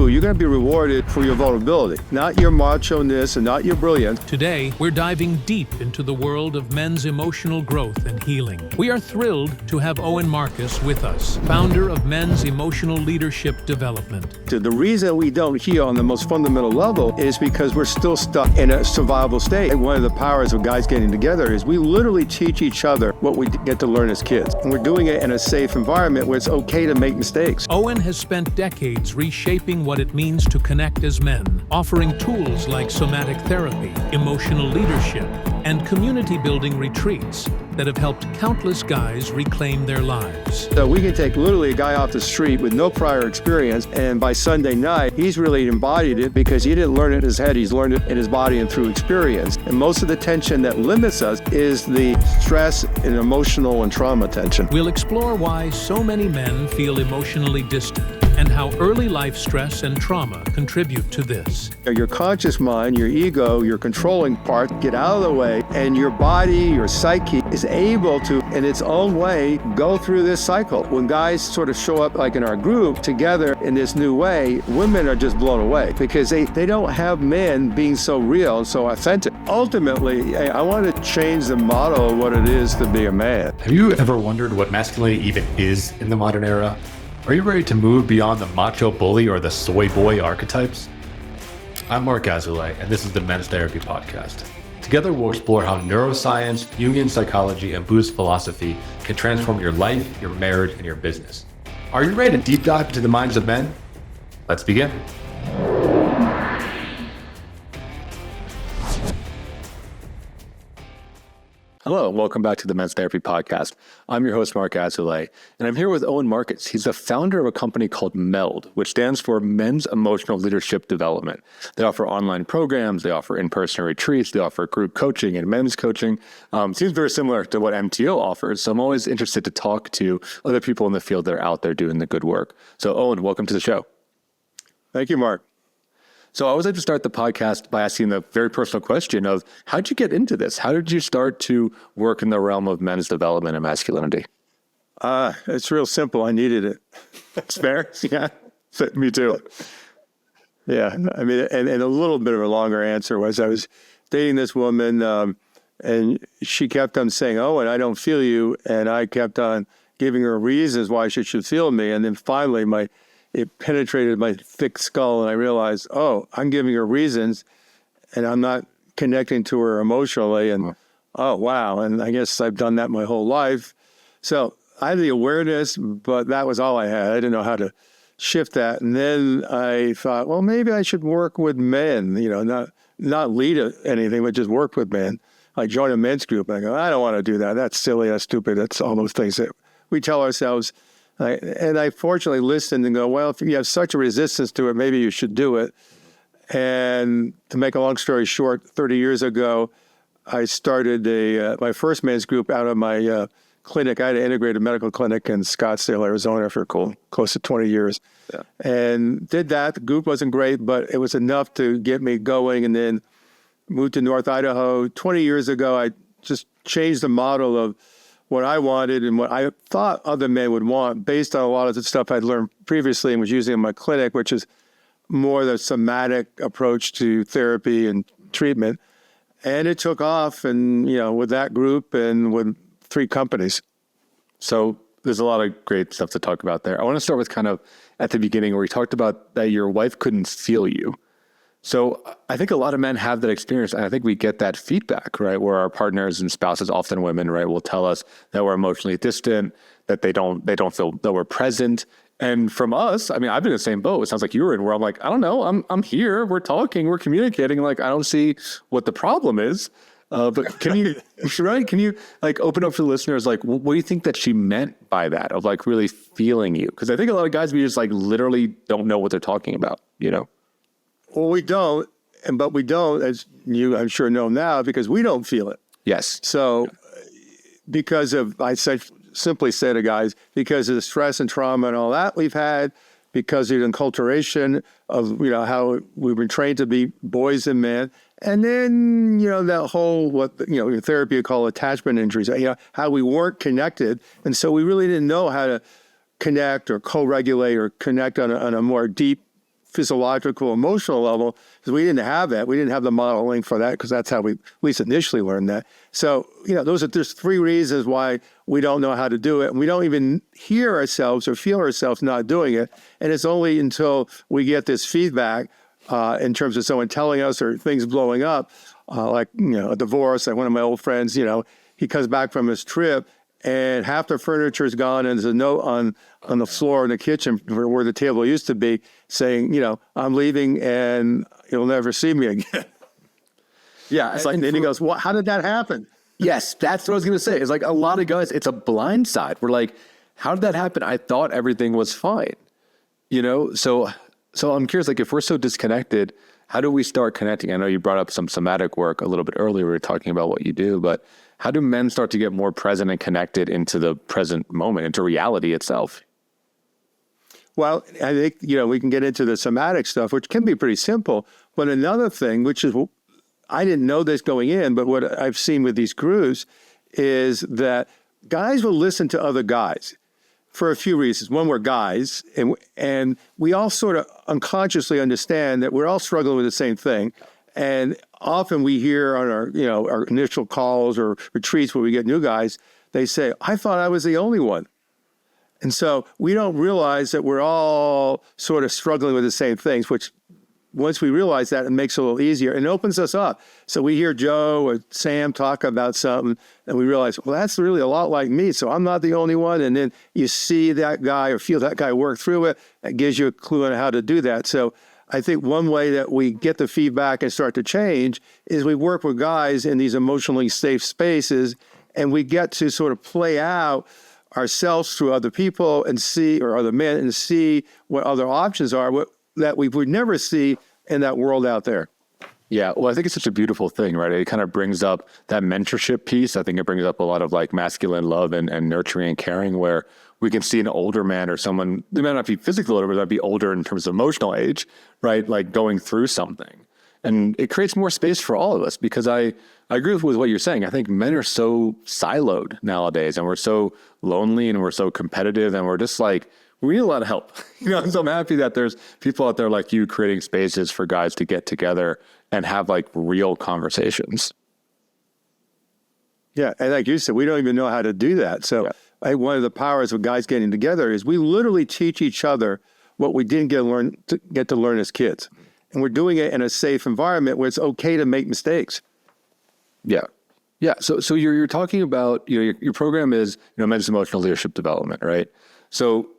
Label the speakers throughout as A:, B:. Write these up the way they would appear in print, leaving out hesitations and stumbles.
A: do, you're going to be rewarded for your vulnerability, not your macho-ness and not your brilliance.
B: Today, we're diving deep into the world of men's emotional growth and healing. We are thrilled to have Owen Marcus with us, founder of Men's Emotional Leadership Development.
A: The reason we don't heal on the most fundamental level is because we're still stuck in a survival state. One of the powers of guys getting together is we literally teach each other what we get to learn as kids. And we're doing it in a safe environment where it's okay to make mistakes.
B: Owen has spent decades reshaping what it means to connect as men, offering tools like somatic therapy, emotional leadership, and community-building retreats that have helped countless guys reclaim their lives.
A: So we can take literally a guy off the street with no prior experience, and by Sunday night, he's really embodied it because he didn't learn it in his head, he's learned it in his body and through experience. And most of the tension that limits us is the stress and emotional and trauma tension.
B: We'll explore why so many men feel emotionally distant and how early life stress and trauma contribute to this.
A: Your conscious mind, your ego, your controlling part get out of the way, and your body, your psyche is able to, in its own way, go through this cycle. When guys sort of show up like in our group together in this new way, women are just blown away because they don't have men being so real and so authentic. Ultimately, I want to change the model of what it is to be a man.
C: Have you ever wondered what masculinity even is in the modern era? Are you ready to move beyond the macho bully or the soy boy archetypes? I'm Marc Azoulay, and this is the Men's Therapy Podcast. Together, we'll explore how neuroscience, Jungian psychology, and Buddhist philosophy can transform your life, your marriage, and your business. Are you ready to deep dive into the minds of men? Let's begin. Hello, and welcome back to the Men's Therapy Podcast. I'm your host, Marc Azoulay, and I'm here with Owen Marcus. He's the founder of a company called MELD, which stands for Men's Emotional Leadership Development. They offer online programs, they offer in-person retreats, they offer group coaching and men's coaching. Seems very similar to what MTO offers, so I'm always interested to talk to other people in the field that are out there doing the good work. So Owen, welcome to the show.
A: Thank you, Mark.
C: So I always like to start the podcast by asking the very personal question of, how'd you get into this? How did you start to work in the realm of men's development and masculinity?
A: It's real simple. I needed it.
C: It's fair?
A: Yeah, me too. Yeah, I mean, and a little bit of a longer answer was I was dating this woman and she kept on saying, "Oh, and I don't feel you." And I kept on giving her reasons why she should feel me. And then finally it penetrated my thick skull, and I realized, oh, I'm giving her reasons, and I'm not connecting to her emotionally, and oh, wow, and I guess I've done that my whole life. So I had the awareness, but that was all I had. I didn't know how to shift that, and then I thought, well, maybe I should work with men, not lead anything, but just work with men. I joined a men's group, and I go, I don't want to do that. That's silly, that's stupid, that's all those things that we tell ourselves. And I fortunately listened and go, well, if you have such a resistance to it, maybe you should do it. And to make a long story short, 30 years ago, I started my first men's group out of my clinic. I had an integrated medical clinic in Scottsdale, Arizona for close to 20 years. Yeah. And did that. The group wasn't great, but it was enough to get me going, and then moved to North Idaho. 20 years ago, I just changed the model of what I wanted and what I thought other men would want based on a lot of the stuff I'd learned previously and was using in my clinic, which is more the somatic approach to therapy and treatment. And it took off, and with that group and with 3 companies.
C: So there's a lot of great stuff to talk about there. I want to start with kind of at the beginning where you talked about that your wife couldn't feel you. So I think a lot of men have that experience, and I think we get that feedback, right, where our partners and spouses, often women, right, will tell us that we're emotionally distant, that they don't feel that we're present. And from us, I mean, I've been in the same boat. It sounds like you were in, where I'm like, I don't know, I'm here, we're talking, we're communicating, like I don't see what the problem is. But can you like open up for the listeners, like, what do you think that she meant by that, of like really feeling you? Because I think a lot of guys, we just like literally don't know what they're talking about,
A: Well, we don't, but we don't, as you, I'm sure, know now, because we don't feel it.
C: Yes.
A: So because of, simply say to guys, because of the stress and trauma and all that we've had, because of the enculturation of, how we've been trained to be boys and men, and then, that whole, in therapy you call attachment injuries, how we weren't connected, and so we really didn't know how to connect or co-regulate or connect on a more deep physiological, emotional level, because we didn't have that. We didn't have the modeling for that, because that's how we at least initially learned that. So, there's 3 reasons why we don't know how to do it. And we don't even hear ourselves or feel ourselves not doing it. And it's only until we get this feedback in terms of someone telling us or things blowing up, like, a divorce. Like one of my old friends, he comes back from his trip and half the furniture is gone, and there's a note on the floor in the kitchen where the table used to be saying, I'm leaving and you'll never see me again.
C: Yeah.
A: It's like, and then he goes, well, how did that happen?
C: Yes, that's what I was going to say. It's like a lot of guys, it's a blind side. We're like, how did that happen? I thought everything was fine. So I'm curious, like if we're so disconnected, how do we start connecting? I know you brought up some somatic work a little bit earlier. We were talking about what you do, but how do men start to get more present and connected into the present moment, into reality itself?
A: Well, I think, we can get into the somatic stuff, which can be pretty simple. But another thing, which is, I didn't know this going in, but what I've seen with these groups is that guys will listen to other guys for a few reasons. One, we're guys, and we all sort of unconsciously understand that we're all struggling with the same thing. And often we hear on our initial calls or retreats where we get new guys, they say, I thought I was the only one. And so we don't realize that we're all sort of struggling with the same things, which once we realize that, it makes it a little easier and opens us up. So we hear Joe or Sam talk about something and we realize, well, that's really a lot like me. So I'm not the only one. And then you see that guy or feel that guy work through it. That gives you a clue on how to do that. So I think one way that we get the feedback and start to change is we work with guys in these emotionally safe spaces, and we get to sort of play out ourselves through other people and see, or other men, and see what other options are that we would never see in that world out there.
C: Yeah, well, I think it's such a beautiful thing, right? It kind of brings up that mentorship piece. I think it brings up a lot of like masculine love and nurturing and caring, where we can see an older man or someone, they might not be physically older, but they'd be older in terms of emotional age, right? Like going through something. And it creates more space for all of us, because I agree with what you're saying. I think men are so siloed nowadays, and we're so lonely and we're so competitive, and we're just like, we need a lot of help. So I'm happy that there's people out there like you creating spaces for guys to get together and have like real conversations.
A: Yeah, and like you said, we don't even know how to do that. So I think one of the powers of guys getting together is we literally teach each other what we didn't get to learn as kids. And we're doing it in a safe environment where it's okay to make mistakes.
C: Yeah. Yeah. So you're talking about, your program is, men's emotional leadership development, right? So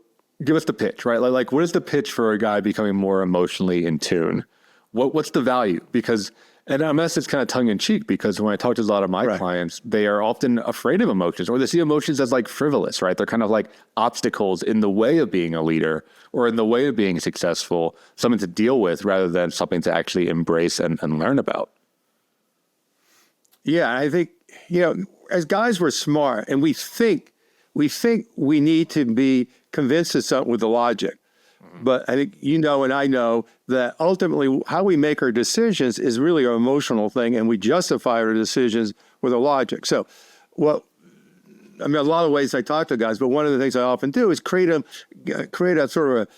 C: give us the pitch, right? Like what is the pitch for a guy becoming more emotionally in tune? What's the value? Because, and I guess it's kind of tongue in cheek, because when I talk to a lot of my clients, they are often afraid of emotions, or they see emotions as like frivolous, right? They're kind of like obstacles in the way of being a leader or in the way of being successful, something to deal with rather than something to actually embrace and learn about.
A: Yeah, I think, as guys, we're smart, and we think we need to be convinced of something with the logic. But I think and I know that ultimately how we make our decisions is really our emotional thing, and we justify our decisions with our logic. So a lot of ways I talk to guys, but one of the things I often do is create a sort of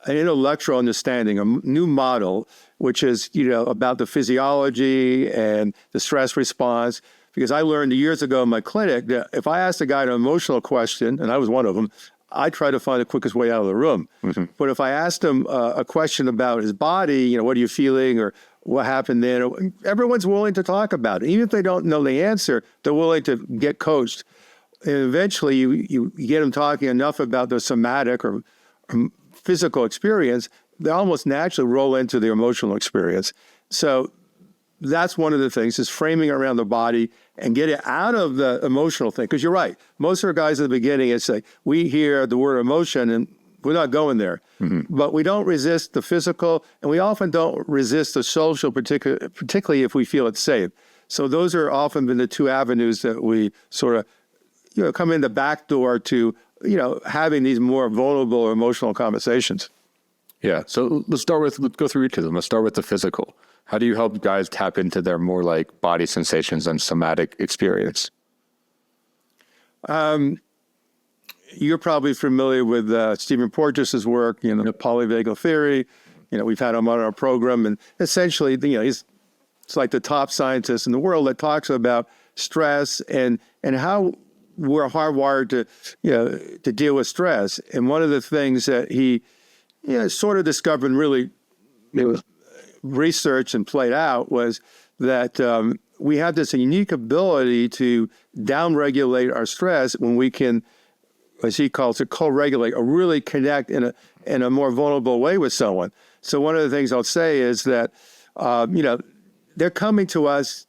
A: an intellectual understanding, a new model, which is, about the physiology and the stress response. Because I learned years ago in my clinic that if I asked a guy an emotional question, and I was one of them, I try to find the quickest way out of the room. Mm-hmm. But if I asked him a question about his body, what are you feeling, or what happened then, everyone's willing to talk about it. Even if they don't know the answer, they're willing to get coached. And eventually you get them talking enough about the somatic or physical experience, they almost naturally roll into the emotional experience. So that's one of the things, is framing around the body and get it out of the emotional thing. Because you're right. Most of our guys at the beginning, it's like, we hear the word emotion and we're not going there. Mm-hmm. But we don't resist the physical, and we often don't resist the social, particularly if we feel it's safe. So those are often been the two avenues that we sort of, come in the back door to, having these more vulnerable or emotional conversations.
C: Yeah. So let's go through each of them. Let's start with the physical. How do you help guys tap into their more like body sensations and somatic experience? You're probably familiar with Stephen Porges's work, polyvagal theory.
A: we've had him on our program, and essentially, it's like the top scientist in the world that talks about stress and how we're hardwired to deal with stress. And one of the things that he sort of discovered and really researched and played out was that we have this unique ability to downregulate our stress when we can, as he calls it, co-regulate, or really connect in a more vulnerable way with someone. So one of the things I'll say is that, they're coming to us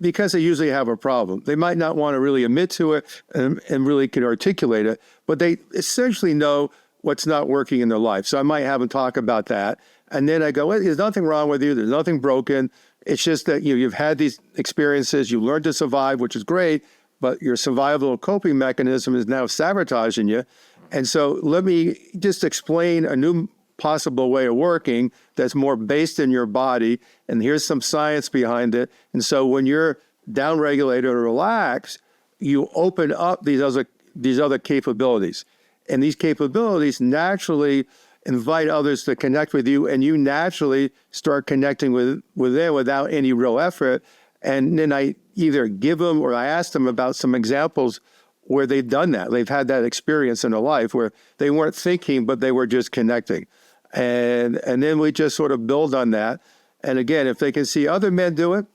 A: because they usually have a problem. They might not want to really admit to it and really can articulate it, but they essentially know what's not working in their life. So I might have them talk about that. And then I go, well, there's nothing wrong with you. There's nothing broken. It's just that you've had these experiences. You learned to survive, which is great, but your survival coping mechanism is now sabotaging you. And so let me just explain a new possible way of working that's more based in your body, and here's some science behind it. And so when you're downregulated or relaxed, you open up these other capabilities, and these capabilities naturally invite others to connect with you, and you naturally start connecting with them without any real effort. And then I either give them or I ask them about some examples where they've done that. They've had that experience in their life where they weren't thinking, but they were just connecting. And then we just sort of build on that. And again, if they can see other men do it,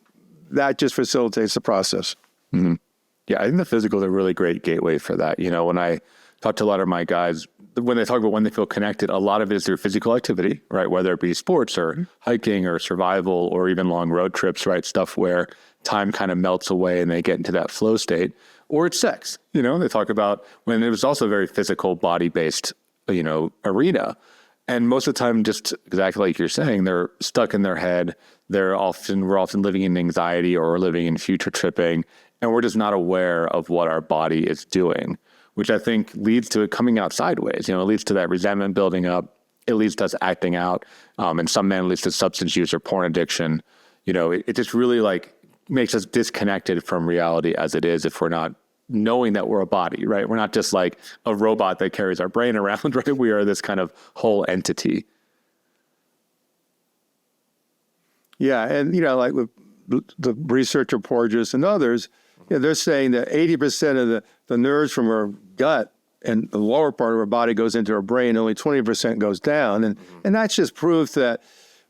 A: that just facilitates the process.
C: Mm-hmm. Yeah, I think the physical is a really great gateway for that. When I talk to a lot of my guys, when they talk about when they feel connected, a lot of it is through physical activity, right? Whether it be sports or hiking or survival or even long road trips, right? Stuff where time kind of melts away and they get into that flow state. Or it's sex. They talk about when it was also a very physical, body-based, arena. And most of the time, just exactly like you're saying, they're stuck in their head. We're often living in anxiety or living in future tripping, and we're just not aware of what our body is doing, which I think leads to it coming out sideways. It leads to that resentment building up. It leads to us acting out. And some men, it leads to substance use or porn addiction. It just really makes us disconnected from reality as it is if we're not knowing that we're a body, right? We're not just like a robot that carries our brain around, right? We are this kind of whole entity.
A: Yeah, and like with the researcher Porges and others, they're saying that 80% of the nerves from our gut and the lower part of our body goes into our brain, only 20% goes down. And that's just proof that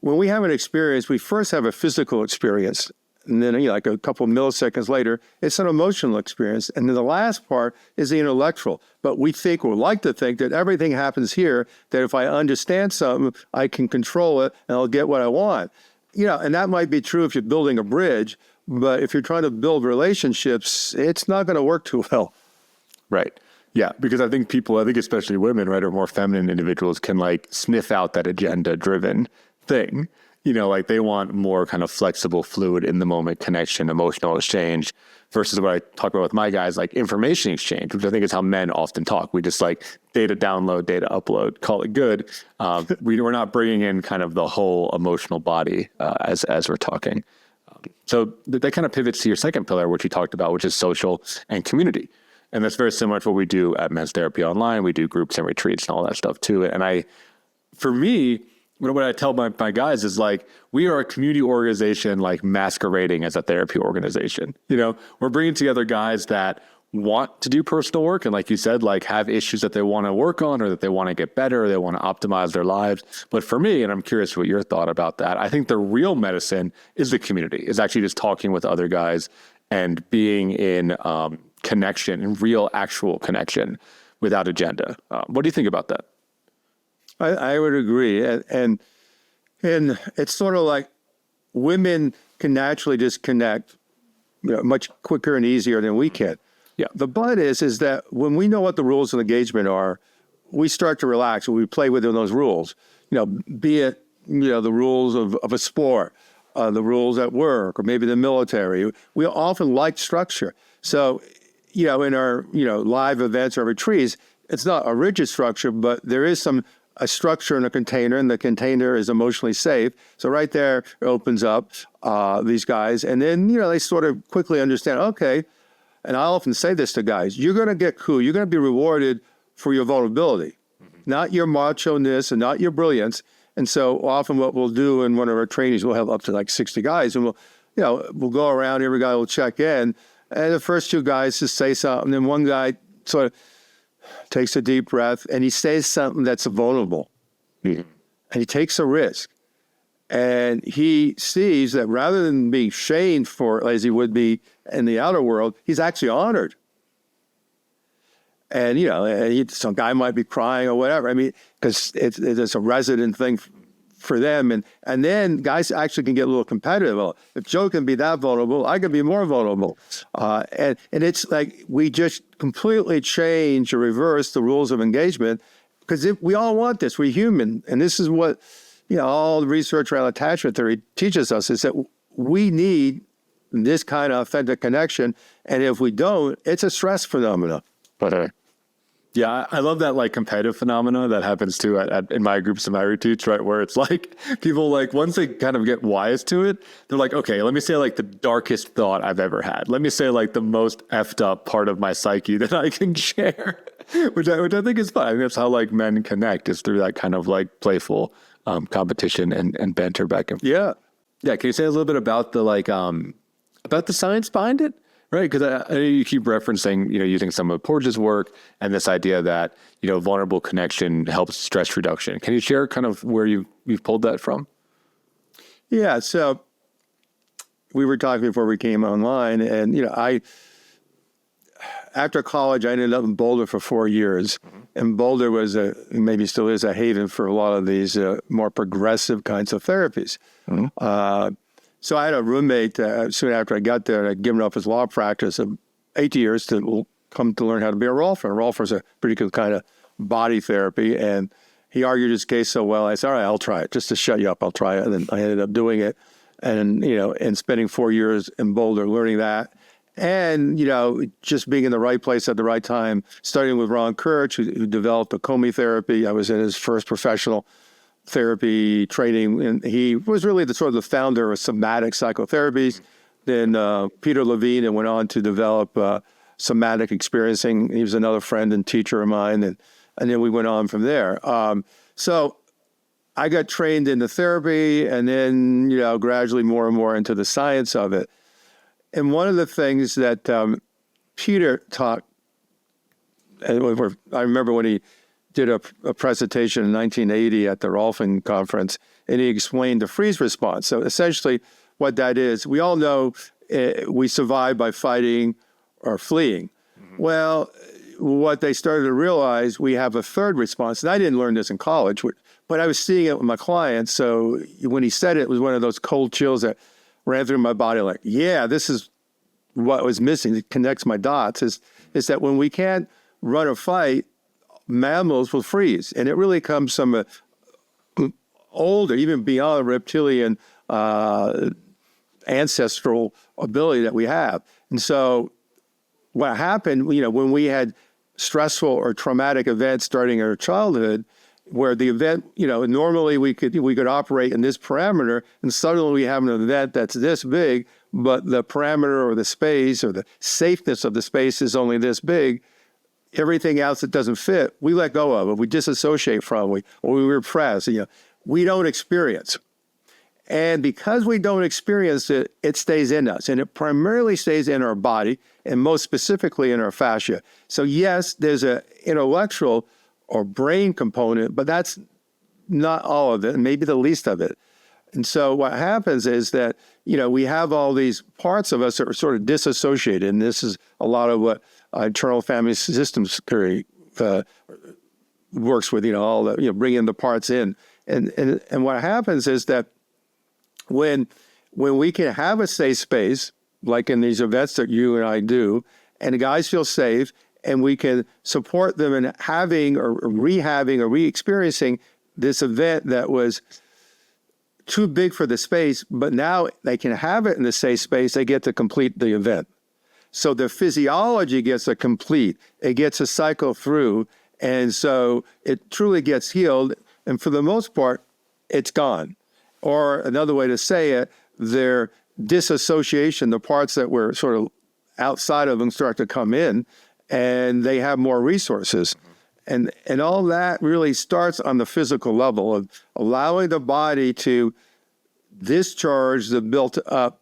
A: when we have an experience, we first have a physical experience. And then like a couple of milliseconds later, it's an emotional experience. And then the last part is the intellectual. But we think, or like to think, that everything happens here, that if I understand something, I can control it and I'll get what I want. And that might be true if you're building a bridge, but if you're trying to build relationships, it's not going to work too well.
C: Right. Yeah, because I think especially women, right, or more feminine individuals can sniff out that agenda-driven thing. They want more kind of flexible, fluid, in the moment connection, emotional exchange, versus what I talk about with my guys, like information exchange, which I think is how men often talk. We just data download, data upload, call it good. We're not bringing in kind of the whole emotional body as we're talking. So that kind of pivots to your second pillar, which you talked about, which is social and community. And that's very similar to what we do at Men's Therapy Online. We do groups and retreats and all that stuff too. And for me, what I tell my guys is we are a community organization masquerading as a therapy organization. We're bringing together guys that want to do personal work and, like you said, have issues that they want to work on or that they want to get better or they want to optimize their lives. But for me, and I'm curious what your thought about that, I think the real medicine is the community, is actually just talking with other guys and being in connection, in real, actual connection without agenda. What do you think about that?
A: I would agree. And it's sort of like women can naturally disconnect much quicker and easier than we can.
C: Yeah.
A: The but is that when we know what the rules of engagement are, we start to relax and we play within those rules. Be it, the rules of a sport, the rules at work, or maybe the military. We often like structure. So, in our, live events or retreats, it's not a rigid structure, but there is a structure in a container, and the container is emotionally safe. So right there, it opens up these guys. And then, they sort of quickly understand, okay, and I often say this to guys, you're going to get cool. You're going to be rewarded for your vulnerability, not your macho-ness and not your brilliance. And so often what we'll do in one of our trainings, we'll have up to like 60 guys, and we'll go around, every guy will check in, and the first two guys just say something, and then one guy sort of takes a deep breath, and he says something that's vulnerable. And he takes a risk. And he sees that rather than being shamed for, as he would be in the outer world, he's actually honored. And, some guy might be crying or whatever. I mean, because it's a resident thing for them. And then guys actually can get a little competitive. Well, if Joe can be that vulnerable, I can be more vulnerable. And it's like we just completely change or reverse the rules of engagement, because we all want this. We're human. And this is what, all the research around attachment theory teaches us, is that we need this kind of authentic connection. And if we don't, it's a stress phenomenon.
C: But yeah, I love that like competitive phenomena that happens too in my groups and my retreats, right? Where it's like people like, once they kind of get wise to it, they're like, okay, let me say like the darkest thought I've ever had. Let me say like the most effed up part of my psyche that I can share, which I think is fun. I think that's how like men connect, is through that kind of like playful competition and banter back and forth.
A: Yeah.
C: Yeah. Can you say a little bit about the like, about the science behind it? Right, because I know you keep referencing, using some of Porges' work and this idea that, vulnerable connection helps stress reduction. Can you share kind of where you've pulled that from?
A: Yeah, so we were talking before we came online, and, after college, I ended up in Boulder for 4 years. And Boulder was maybe still is a haven for a lot of these more progressive kinds of therapies. So I had a roommate soon after I got there, and I'd given up his law practice of 8 years to come to learn how to be a rolfer. And rolfer is a pretty good kind of body therapy. And he argued his case so well, I said, all right, I'll try it. Just to shut you up, I'll try it. And then I ended up doing it. And, and spending 4 years in Boulder learning that. And, just being in the right place at the right time, starting with Ron Kirch, who developed the Comey therapy. I was in his first professional therapy training, and he was really the sort of the founder of somatic psychotherapies. Then Peter Levine, and went on to develop somatic experiencing. He was another friend and teacher of mine, and then we went on from there. So I got trained in the therapy, and then gradually more and more into the science of it. And one of the things that Peter taught, and I remember when he did a presentation in 1980 at the Rolfing conference, and he explained the freeze response. So essentially what that is, we all know we survive by fighting or fleeing. Well, what they started to realize, we have a third response. And I didn't learn this in college, but I was seeing it with my clients. So when he said it, it was one of those cold chills that ran through my body, like, yeah, this is what was missing. It connects my dots, is that when we can't run or fight, mammals will freeze. And it really comes from older, even beyond reptilian ancestral ability that we have. And so what happened, when we had stressful or traumatic events starting in our childhood, where the event, normally we could operate in this parameter, and suddenly we have an event that's this big, but the parameter or the space or the safeness of the space is only this big. Everything else that doesn't fit, we let go of it. We disassociate from it, or we repress. We don't experience. And because we don't experience it, it stays in us. And it primarily stays in our body, and most specifically in our fascia. So yes, there's an intellectual or brain component, but that's not all of it, and maybe the least of it. And so what happens is that, we have all these parts of us that are sort of disassociated. And this is a lot of what internal family systems theory works with, all the, bringing the parts in. And what happens is that when we can have a safe space, like in these events that you and I do, and the guys feel safe, and we can support them in having or rehabbing or re-experiencing this event that was too big for the space, but now they can have it in the safe space, they get to complete the event. So the physiology gets a complete, it gets a cycle through, and so it truly gets healed, and for the most part, it's gone. Or another way to say it, their disassociation, the parts that were sort of outside of them start to come in, and they have more resources. And all that really starts on the physical level of allowing the body to discharge the built up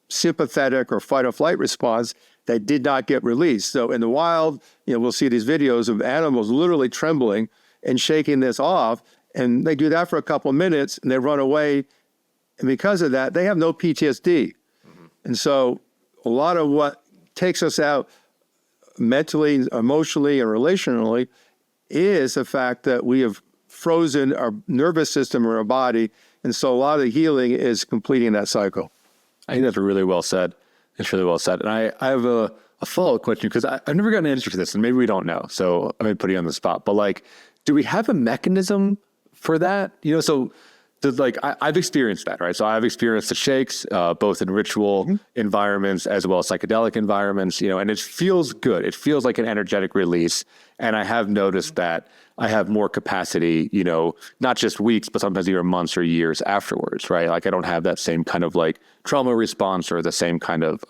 A: sympathetic or fight or flight response that did not get released. So in the wild, we'll see these videos of animals literally trembling and shaking this off. And they do that for a couple of minutes and they run away. And because of that, they have no PTSD. And so a lot of what takes us out mentally, emotionally, and relationally is the fact that we have frozen our nervous system or our body. And so a lot of the healing is completing that cycle.
C: I think that's really well said. It's really well said. And I have a follow-up question because I've never gotten an answer to this, and maybe we don't know. So I'm going to put you on the spot. But like, do we have a mechanism for that? I've experienced that, right? So I've experienced the shakes, both in ritual environments as well as psychedelic environments, and it feels good. It feels like an energetic release. And I have noticed that I have more capacity, not just weeks, but sometimes even months or years afterwards, right? Like I don't have that same kind of like trauma response or the same kind of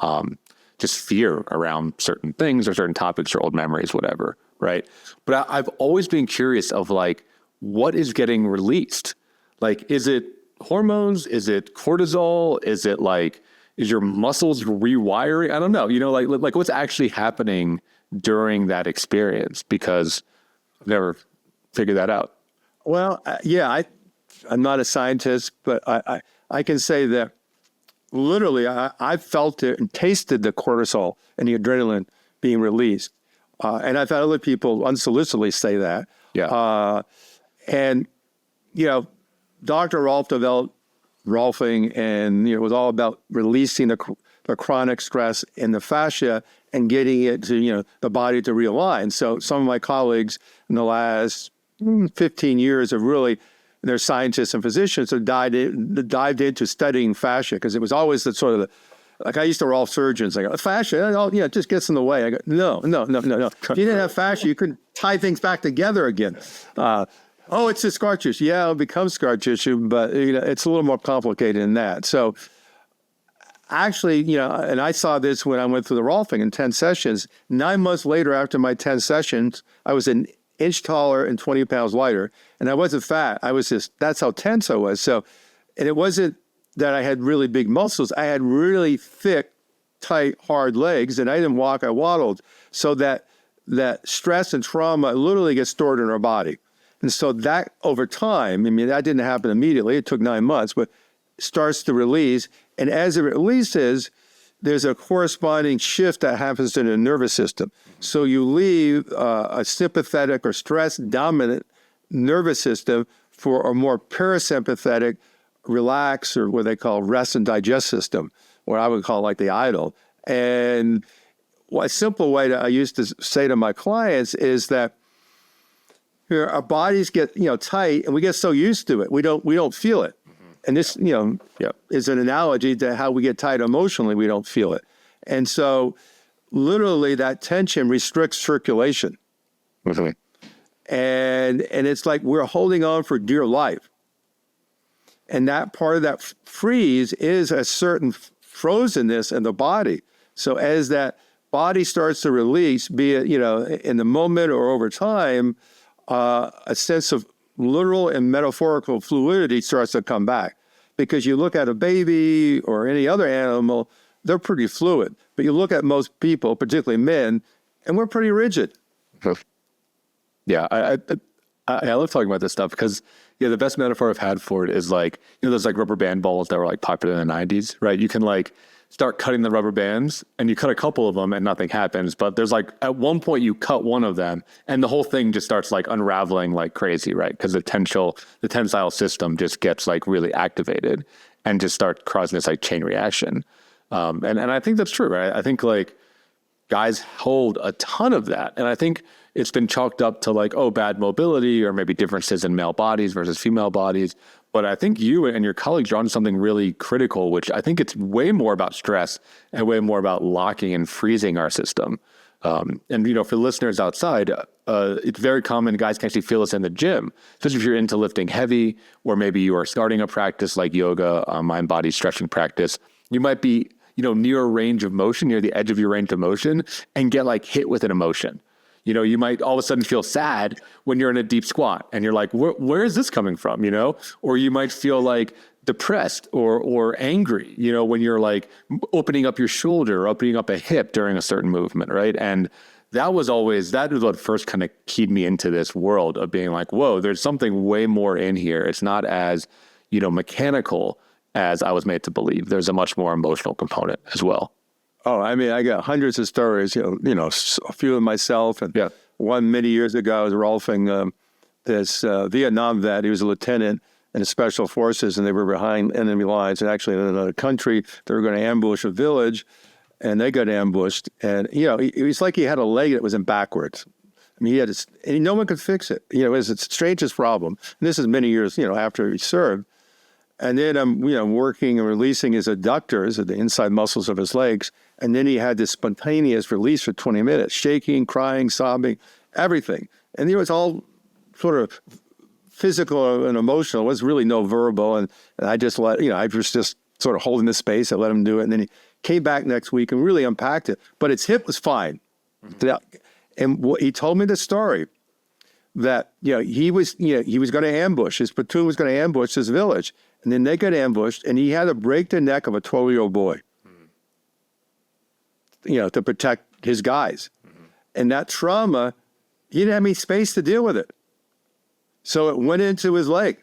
C: just fear around certain things or certain topics or old memories, whatever, right? But I've always been curious of like, what is getting released? Like, is it hormones? Is it cortisol? Is it like, is your muscles rewiring? I don't know, like what's actually happening during that experience? Because I've never figured that out.
A: Well, I'm not a scientist, but I can say that literally I felt it and tasted the cortisol and the adrenaline being released. And I've had other people unsolicitedly say that.
C: Yeah.
A: Dr. Rolf developed Rolfing, and it was all about releasing the chronic stress in the fascia and getting it to the body to realign. So some of my colleagues in the last 15 years have really, they're scientists and physicians, have dived into studying fascia, because it was always the sort of like I used to Rolf surgeons. I go, fascia, it just gets in the way. I go, no. If you didn't have fascia, you couldn't tie things back together again. It's just scar tissue. Yeah, it'll become scar tissue, but it's a little more complicated than that. So actually, and I saw this when I went through the Rolfing in 10 sessions. 9 months later, after my 10 sessions, I was an inch taller and 20 pounds lighter. And I wasn't fat. That's how tense I was. So, and it wasn't that I had really big muscles. I had really thick, tight, hard legs, and I didn't walk, I waddled. So that stress and trauma literally gets stored in our body. And so that over time, that didn't happen immediately. It took 9 months, but starts to release. And as it releases, there's a corresponding shift that happens in the nervous system. So you leave a sympathetic or stress-dominant nervous system for a more parasympathetic, relax, or what they call rest and digest system, what I would call like the idle. And a simple way that I used to say to my clients is that our bodies get tight, and we get so used to it, we don't feel it. And this is an analogy to how we get tight emotionally, we don't feel it. And so literally that tension restricts circulation.
C: Really?
A: And it's like we're holding on for dear life. And that part of that freeze is a certain frozenness in the body. So as that body starts to release, be it in the moment or over time, a sense of literal and metaphorical fluidity starts to come back. Because you look at a baby or any other animal, they're pretty fluid. But you look at most people, particularly men, and we're pretty rigid.
C: Yeah, I love talking about this stuff because the best metaphor I've had for it is like, those like rubber band balls that were like popular in the 90s, right? You can like start cutting the rubber bands and you cut a couple of them and nothing happens. But there's like, at one point you cut one of them and the whole thing just starts like unraveling like crazy, right? Because the tensile system just gets like really activated and just start causing this like chain reaction. And I think that's true, right? I think like guys hold a ton of that. And I think it's been chalked up to like, bad mobility or maybe differences in male bodies versus female bodies. But I think you and your colleagues are on something really critical, which I think it's way more about stress and way more about locking and freezing our system. And for listeners outside, it's very common guys can actually feel this in the gym, especially if you're into lifting heavy, or maybe you are starting a practice like yoga, mind-body stretching practice. You might be, near a range of motion, near the edge of your range of motion, and get like hit with an emotion. You know, you might all of a sudden feel sad when you're in a deep squat and you're like, where is this coming from? You know, or you might feel like depressed or angry, you know, when you're like opening up your shoulder, or opening up a hip during a certain movement, right? And that was what first kind of keyed me into this world of being like, whoa, there's something way more in here. It's not as, you know, mechanical as I was made to believe. There's a much more emotional component as well.
A: Oh, I mean, I got hundreds of stories, a few of myself. And one many years ago, I was rolfing this Vietnam vet. He was a lieutenant in the special forces, and they were behind enemy lines. And actually, in another country, they were going to ambush a village, and they got ambushed. And, it was like he had a leg that was in backwards. I mean, and no one could fix it. It was the strangest problem. And this is many years, after he served. And then I'm, working and releasing his adductors, the inside muscles of his legs. And then he had this spontaneous release for 20 minutes, shaking, crying, sobbing, everything. And it was all sort of physical and emotional. It was really no verbal. And I just I was just sort of holding the space. I let him do it. And then he came back next week and really unpacked it. But his hip was fine. Mm-hmm. And he told me the story that, he was going to ambush. His platoon was going to ambush this village. And then they got ambushed, and he had to break the neck of a 12-year-old boy, to protect his guys. Mm-hmm. And that trauma, he didn't have any space to deal with it. So it went into his leg.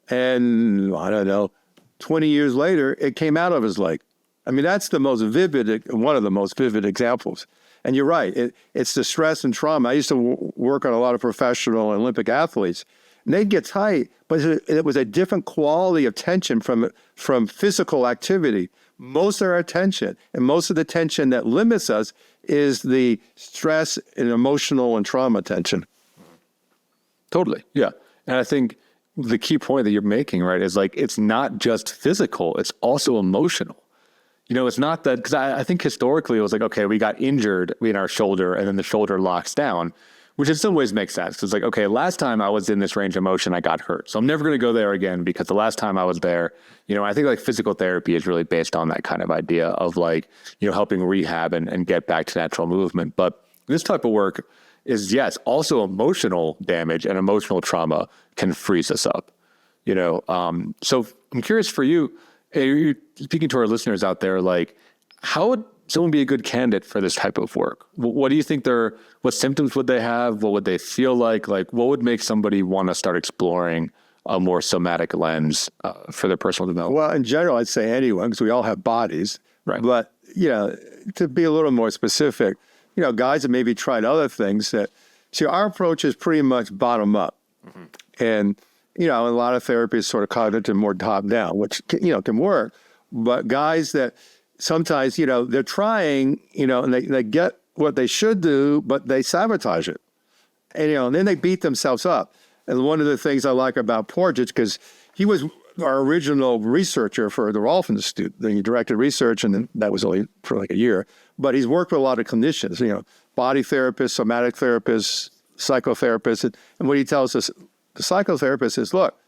A: And I don't know, 20 years later, it came out of his leg. I mean, that's one of the most vivid examples. And you're right, it's the stress and trauma. I used to work on a lot of professional Olympic athletes, and they'd get tight, but it was a different quality of tension from physical activity. Most of our tension, and most of the tension that limits us, is the stress and emotional and trauma tension.
C: Totally, yeah. And I think the key point that you're making, right, is like, it's not just physical, it's also emotional. It's not that, because I think historically it was like, okay, we got injured in our shoulder and then the shoulder locks down, which in some ways makes sense. It's like, okay, last time I was in this range of motion, I got hurt. So I'm never going to go there again because the last time I was there, I think like physical therapy is really based on that kind of idea of like, helping rehab and get back to natural movement. But this type of work is, yes, also emotional damage and emotional trauma can freeze us up, So I'm curious for you, you're speaking to our listeners out there, like, how would someone be a good candidate for this type of work? What do you think what symptoms would they have? What would they feel like? Like, what would make somebody want to start exploring a more somatic lens for their personal development?
A: Well, in general, I'd say anyone, because we all have bodies.
C: Right.
A: But, to be a little more specific, guys that maybe tried other things our approach is pretty much bottom up. Mm-hmm. And, a lot of therapy is sort of cognitive, more top down, which, can work. But guys that sometimes, they're trying, and they get what they should do, but they sabotage it. And then they beat themselves up. And one of the things I like about Porges, because he was our original researcher for the Rolf Institute. He directed research, and then that was only for like a year. But he's worked with a lot of clinicians, body therapists, somatic therapists, psychotherapists. And what he tells us, the psychotherapist is, look,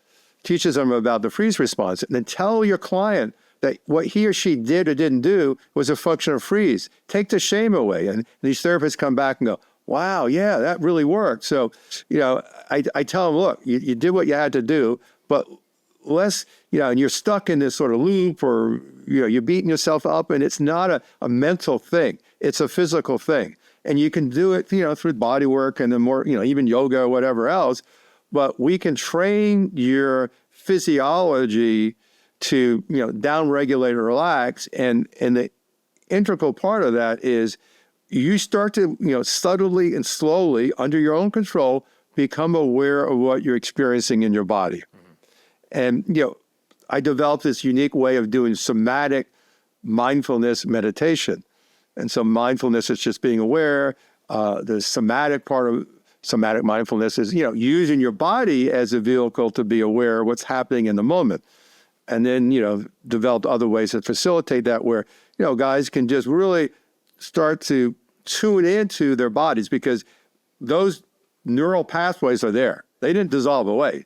A: teaches them about the freeze response. And then tell your client that what he or she did or didn't do was a function of freeze. Take the shame away. And these therapists come back and go, wow, yeah, that really worked. So, I tell them, look, you did what you had to do, but less, and you're stuck in this sort of loop, or, you're beating yourself up, and it's not a mental thing. It's a physical thing. And you can do it, through body work and then more, even yoga or whatever else. But we can train your physiology to, down-regulate and relax. And the integral part of that is you start to, subtly and slowly, under your own control, become aware of what you're experiencing in your body. Mm-hmm. And, I developed this unique way of doing somatic mindfulness meditation. And so mindfulness is just being aware. The somatic part of somatic mindfulness is, using your body as a vehicle to be aware of what's happening in the moment. And then, developed other ways to facilitate that where, guys can just really start to tune into their bodies, because those neural pathways are there. They didn't dissolve away.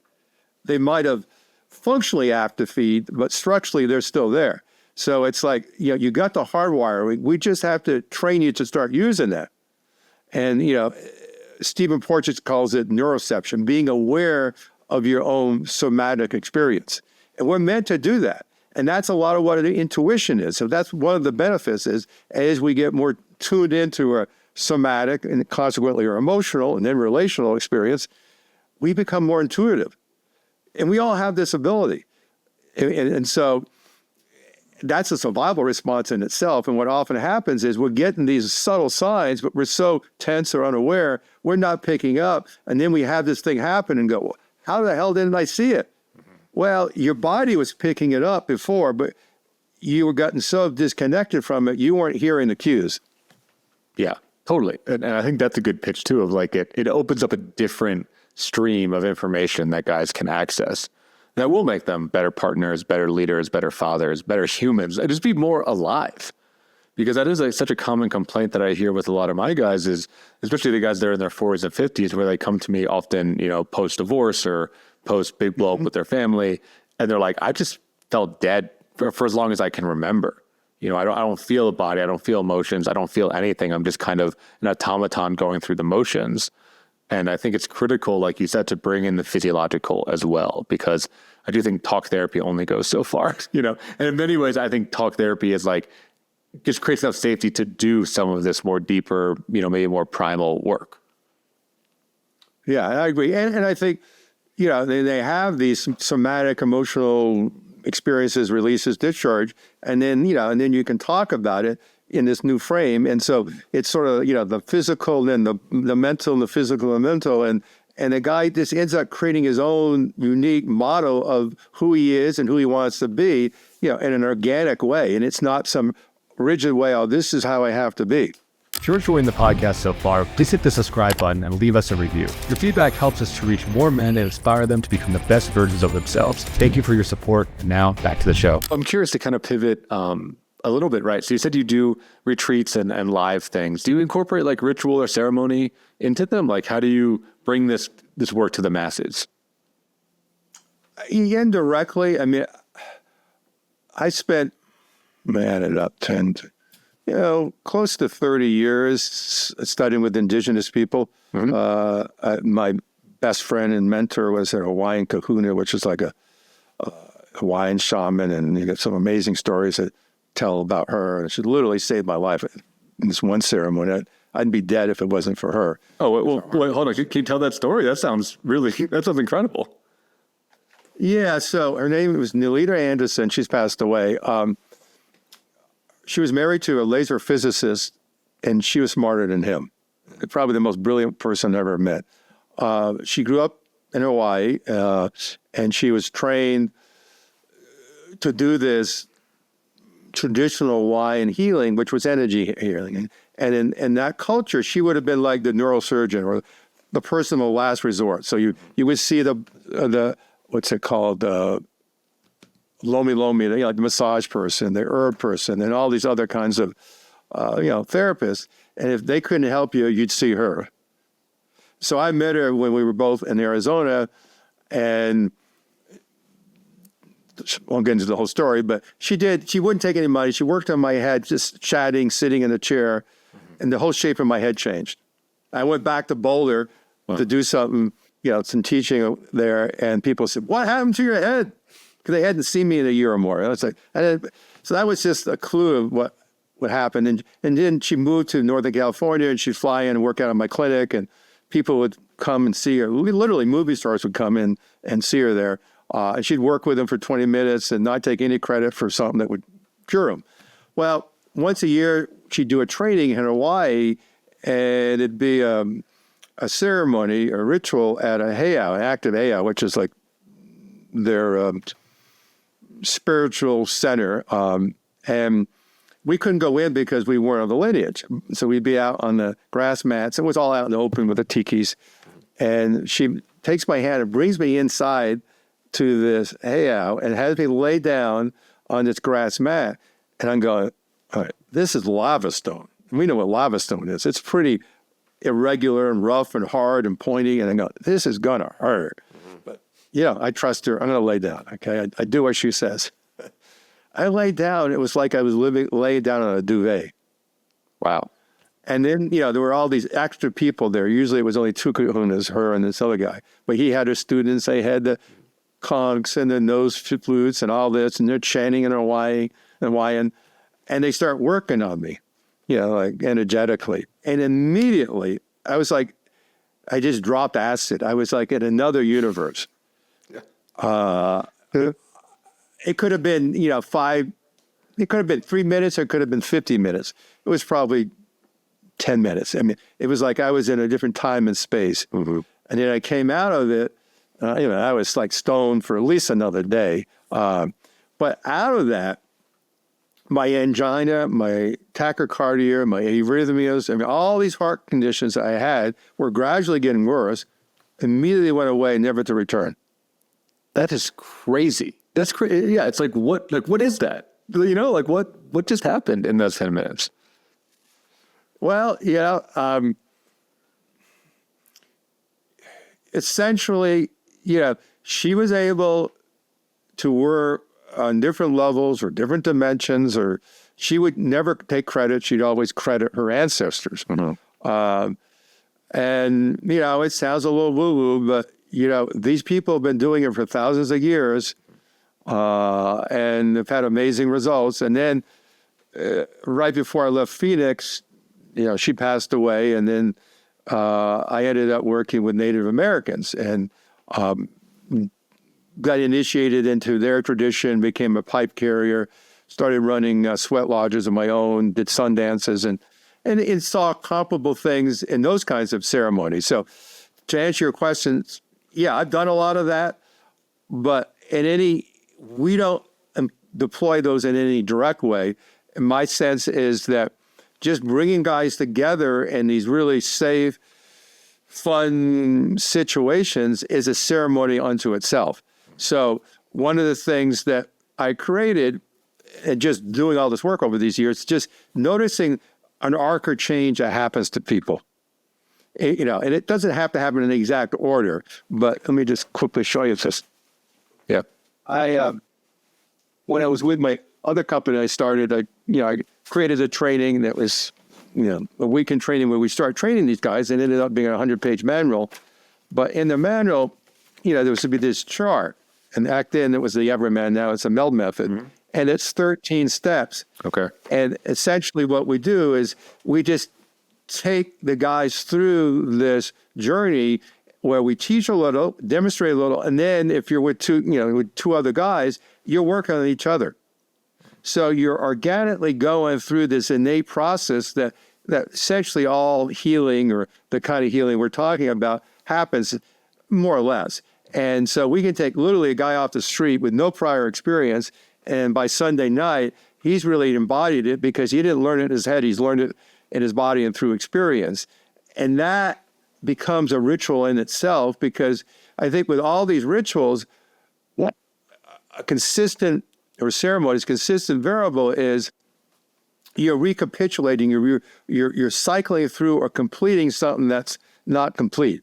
A: They might have functionally atrophied, but structurally they're still there. So it's like, you got the hardwiring. We just have to train you to start using that. And, Stephen Porges calls it neuroception, being aware of your own somatic experience. And we're meant to do that. And that's a lot of what intuition is. So that's one of the benefits is as we get more tuned into our somatic and consequently our emotional and then relational experience, we become more intuitive. And we all have this ability. And so that's a survival response in itself. And what often happens is we're getting these subtle signs, but we're so tense or unaware, we're not picking up. And then we have this thing happen and go, well, how the hell didn't I see it? Well, your body was picking it up before, but you were gotten so disconnected from it, you weren't hearing the cues.
C: Yeah, totally. And I think that's a good pitch too, of like it opens up a different stream of information that guys can access that will make them better partners, better leaders, better fathers, better humans, and just be more alive. Because that is such a common complaint that I hear with a lot of my guys is, especially the guys that are in their 40s and 50s, where they come to me often, post-divorce or post-big blow up with their family, and they're like, I just felt dead for as long as I can remember. I don't feel a body, I don't feel emotions, I don't feel anything. I'm just kind of an automaton going through the motions. And I think it's critical, like you said, to bring in the physiological as well, because I do think talk therapy only goes so far, And in many ways, I think talk therapy is like, just creates enough safety to do some of this more deeper, maybe more primal work.
A: Yeah, I agree. And I think, they have these somatic emotional experiences, releases, discharge, and then you can talk about it in this new frame. And so it's sort of, the physical and the mental and the physical and mental. And the guy just ends up creating his own unique model of who he is and who he wants to be, in an organic way. And it's not some rigid way, oh, this is how I have to be.
D: If you're enjoying the podcast so far, please hit the subscribe button and leave us a review. Your feedback helps us to reach more men and inspire them to become the best versions of themselves. Thank you for your support. And now back to the show.
C: I'm curious to kind of pivot a little bit, right? So you said you do retreats and live things. Do you incorporate like ritual or ceremony into them? Like how do you bring this work to the masses?
A: Indirectly, I mean, I spent, close to 30 years studying with Indigenous people. Mm-hmm. My best friend and mentor was a Hawaiian kahuna, which is like a Hawaiian shaman, and you get some amazing stories that tell about her. And she literally saved my life in this one ceremony. I'd be dead if it wasn't for her.
C: Oh, wait, hold on. Can you tell that story? That sounds incredible.
A: Yeah, so her name was Nelita Anderson. She's passed away. She was married to a laser physicist, and she was smarter than him. Probably the most brilliant person I ever met. She grew up in Hawaii, and she was trained to do this traditional Hawaiian healing, which was energy healing. And in that culture, she would have been like the neurosurgeon or the person of last resort. So you would see the what's it called, lomi, like the massage person, the herb person, and all these other kinds of, therapists. And if they couldn't help you, you'd see her. So I met her when we were both in Arizona, and I won't get into the whole story, but she wouldn't take any money. She worked on my head, just chatting, sitting in a chair, and the whole shape of my head changed. I went back to Boulder to do something, some teaching there, and people said, "What happened to your head?" Because they hadn't seen me in a year or more. So that was just a clue of what happened. And then she moved to Northern California, and she'd fly in and work out in my clinic, and people would come and see her. Literally, movie stars would come in and see her there. And she'd work with them for 20 minutes and not take any credit for something that would cure them. Well, once a year, she'd do a training in Hawaii, and it'd be a ceremony, a ritual at a heiau, an active heiau, which is like their spiritual center. And we couldn't go in because we weren't of the lineage. So we'd be out on the grass mats. It was all out in the open with the tikis. And she takes my hand and brings me inside to this heiau and has me lay down on this grass mat. And I'm going, all right, this is lava stone. We know what lava stone is. It's pretty irregular and rough and hard and pointy. And I go, this is going to hurt. But, I trust her. I'm going to lay down, okay? I do what she says. I lay down. It was like I was laying down on a duvet.
C: Wow.
A: And then, there were all these extra people there. Usually it was only two kahunas, her and this other guy. But he had his students. They had the conchs and the nose flutes and all this, and they're chanting in Hawaiian, and they start working on me, like energetically. And immediately, I was like, I just dropped acid. I was like in another universe. It could have been, it could have been 3 minutes or it could have been 50 minutes. It was probably 10 minutes. I mean, it was like I was in a different time and space. And then I came out of it, I was like stoned for at least another day. But out of that, my angina, my tachycardia, my arrhythmias, I mean, all these heart conditions I had were gradually getting worse, immediately went away, never to return.
C: That is crazy. That's crazy. Yeah, it's like what is that? What just happened in those 10 minutes?
A: Well, essentially, she was able to work on different levels or different dimensions, or she would never take credit. She'd always credit her ancestors. And, it sounds a little woo-woo, but, these people have been doing it for thousands of years and have had amazing results. And then right before I left Phoenix, she passed away, and then I ended up working with Native Americans and got initiated into their tradition, became a pipe carrier, started running sweat lodges of my own, did sun dances, and saw comparable things in those kinds of ceremonies. So to answer your questions, yeah, I've done a lot of that, but we don't deploy those in any direct way. And my sense is that just bringing guys together in these really safe, fun situations is a ceremony unto itself. So one of the things that I created, and just doing all this work over these years, just noticing an arc or change that happens to people. And it doesn't have to happen in the exact order, but let me just quickly show you this.
C: Yeah.
A: When I was with my other company I started, I created a training that was, a weekend training where we start training these guys, and it ended up being a 100-page manual. But in the manual, there was to be this chart. And back then it was the Everman, now it's a MELD method. And it's 13 steps.
C: Okay.
A: And essentially what we do is we just take the guys through this journey where we teach a little, demonstrate a little, and then if you're with two other guys, you're working on each other. So you're organically going through this innate process that essentially all healing, or the kind of healing we're talking about, happens more or less. And so we can take literally a guy off the street with no prior experience, and by Sunday night, he's really embodied it because he didn't learn it in his head, he's learned it in his body and through experience. And that becomes a ritual in itself, because I think with all these rituals, a consistent, or ceremonies, consistent variable is you're recapitulating, you're cycling through or completing something that's not complete.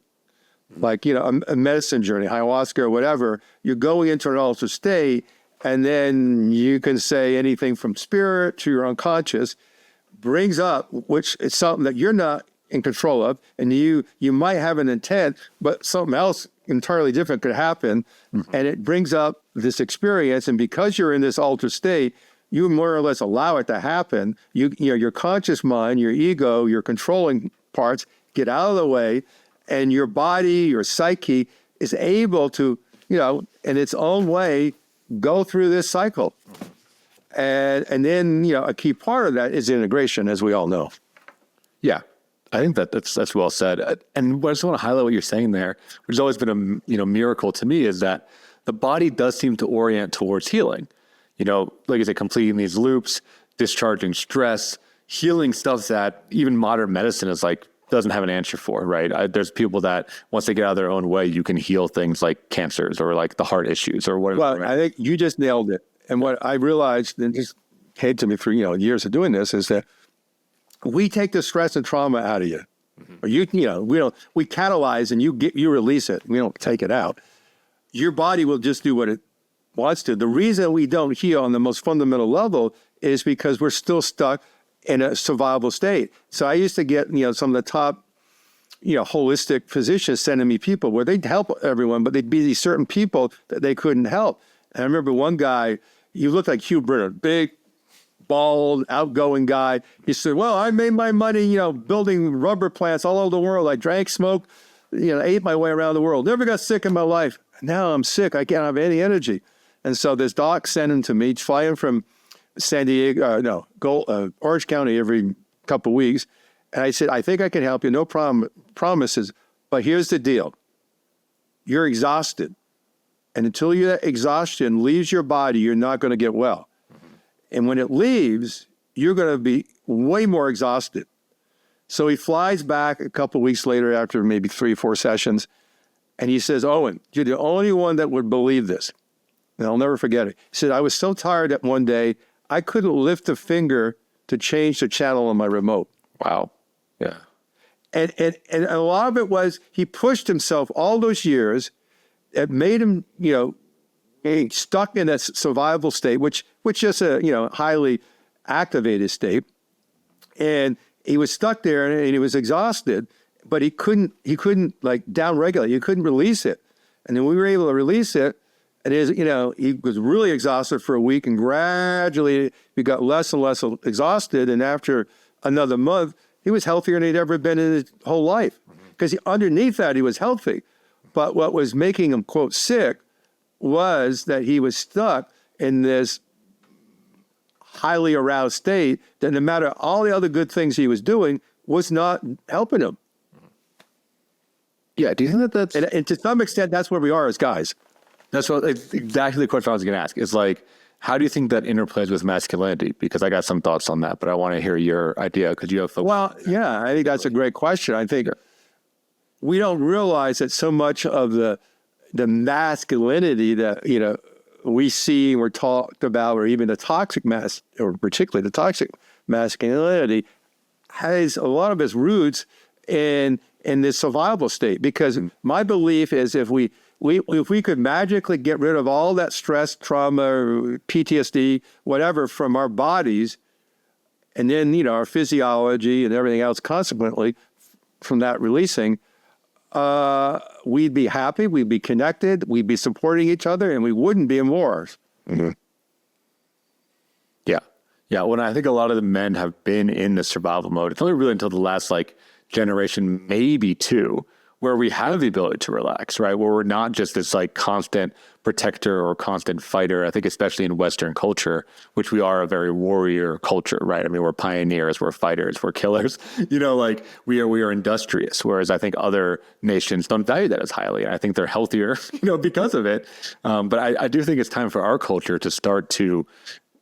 A: Like, a medicine journey, ayahuasca or whatever, you're going into an altered state, and then you can say anything from spirit to your unconscious brings up, which is something that you're not in control of, and you might have an intent, but something else entirely different could happen, and it brings up this experience, and because you're in this altered state, you more or less allow it to happen. Your conscious mind, your ego, your controlling parts get out of the way, and your body, your psyche is able to, in its own way, go through this cycle. And then, a key part of that is integration, as we all know.
C: Yeah. I think that's well said. And I just want to highlight what you're saying there, which has always been a miracle to me, is that the body does seem to orient towards healing. Like I said, completing these loops, discharging stress, healing stuff that even modern medicine is doesn't have an answer for, right? There's people that once they get out of their own way, you can heal things like cancers or like the heart issues or whatever.
A: Well, I think you just nailed it. And what I realized, and just came to me through years of doing this, is that we take the stress and trauma out of you. Or we catalyze and you release it. We don't take it out. Your body will just do what it wants to. The reason we don't heal on the most fundamental level is because we're still stuck in a survival state. So I used to get, some of the top, holistic physicians sending me people where they'd help everyone, but they'd be these certain people that they couldn't help. And I remember one guy, he looked like Hugh Brenner, big, bald, outgoing guy. He said, well, I made my money, building rubber plants all over the world. I drank, smoked, ate my way around the world. Never got sick in my life. Now I'm sick. I can't have any energy. And so this doc sent him to me, flying from San Diego, Orange County every couple of weeks. And I said, I think I can help you. No promises. But here's the deal. You're exhausted. And until that exhaustion leaves your body, you're not going to get well. And when it leaves, you're going to be way more exhausted. So he flies back a couple of weeks later after maybe 3 or 4 sessions. And he says, Owen, you're the only one that would believe this. And I'll never forget it. He said, I was so tired that one day I couldn't lift a finger to change the channel on my remote.
C: Wow. Yeah.
A: And a lot of it was he pushed himself all those years. It made him, stuck in that survival state, which is a, highly activated state. And he was stuck there and he was exhausted, but he couldn't like downregulate. He couldn't release it. And then we were able to release it. And he was really exhausted for a week, and gradually he got less and less exhausted. And after another month, he was healthier than he'd ever been in his whole life. Because underneath that, he was healthy. But what was making him, quote, sick was that he was stuck in this highly aroused state that no matter all the other good things he was doing was not helping him.
C: Yeah, do you think that's...
A: And to some extent, that's where we are as guys.
C: That's exactly the question I was going to ask. Is like, how do you think that interplays with masculinity? Because I got some thoughts on that, but I want to hear your idea because you have folks.
A: Well, yeah, I think that's a great question. I think we don't realize that so much of the masculinity that we see and we're talked about, or even the toxic or particularly the toxic masculinity, has a lot of its roots in this survival state. Because my belief is if we could magically get rid of all that stress, trauma, PTSD, whatever from our bodies, and then, our physiology and everything else consequently from that releasing, we'd be happy, we'd be connected, we'd be supporting each other, and we wouldn't be in wars.
C: Mm-hmm. Yeah. Yeah. When I think a lot of the men have been in the survival mode, it's only really until the last generation, maybe 2, where we have the ability to relax, right? Where we're not just this constant protector or constant fighter. I think especially in Western culture, which we are a very warrior culture, right? I mean, we're pioneers, we're fighters, we're killers, we are industrious. Whereas I think other nations don't value that as highly. And I think they're healthier, because of it. But I do think it's time for our culture to start to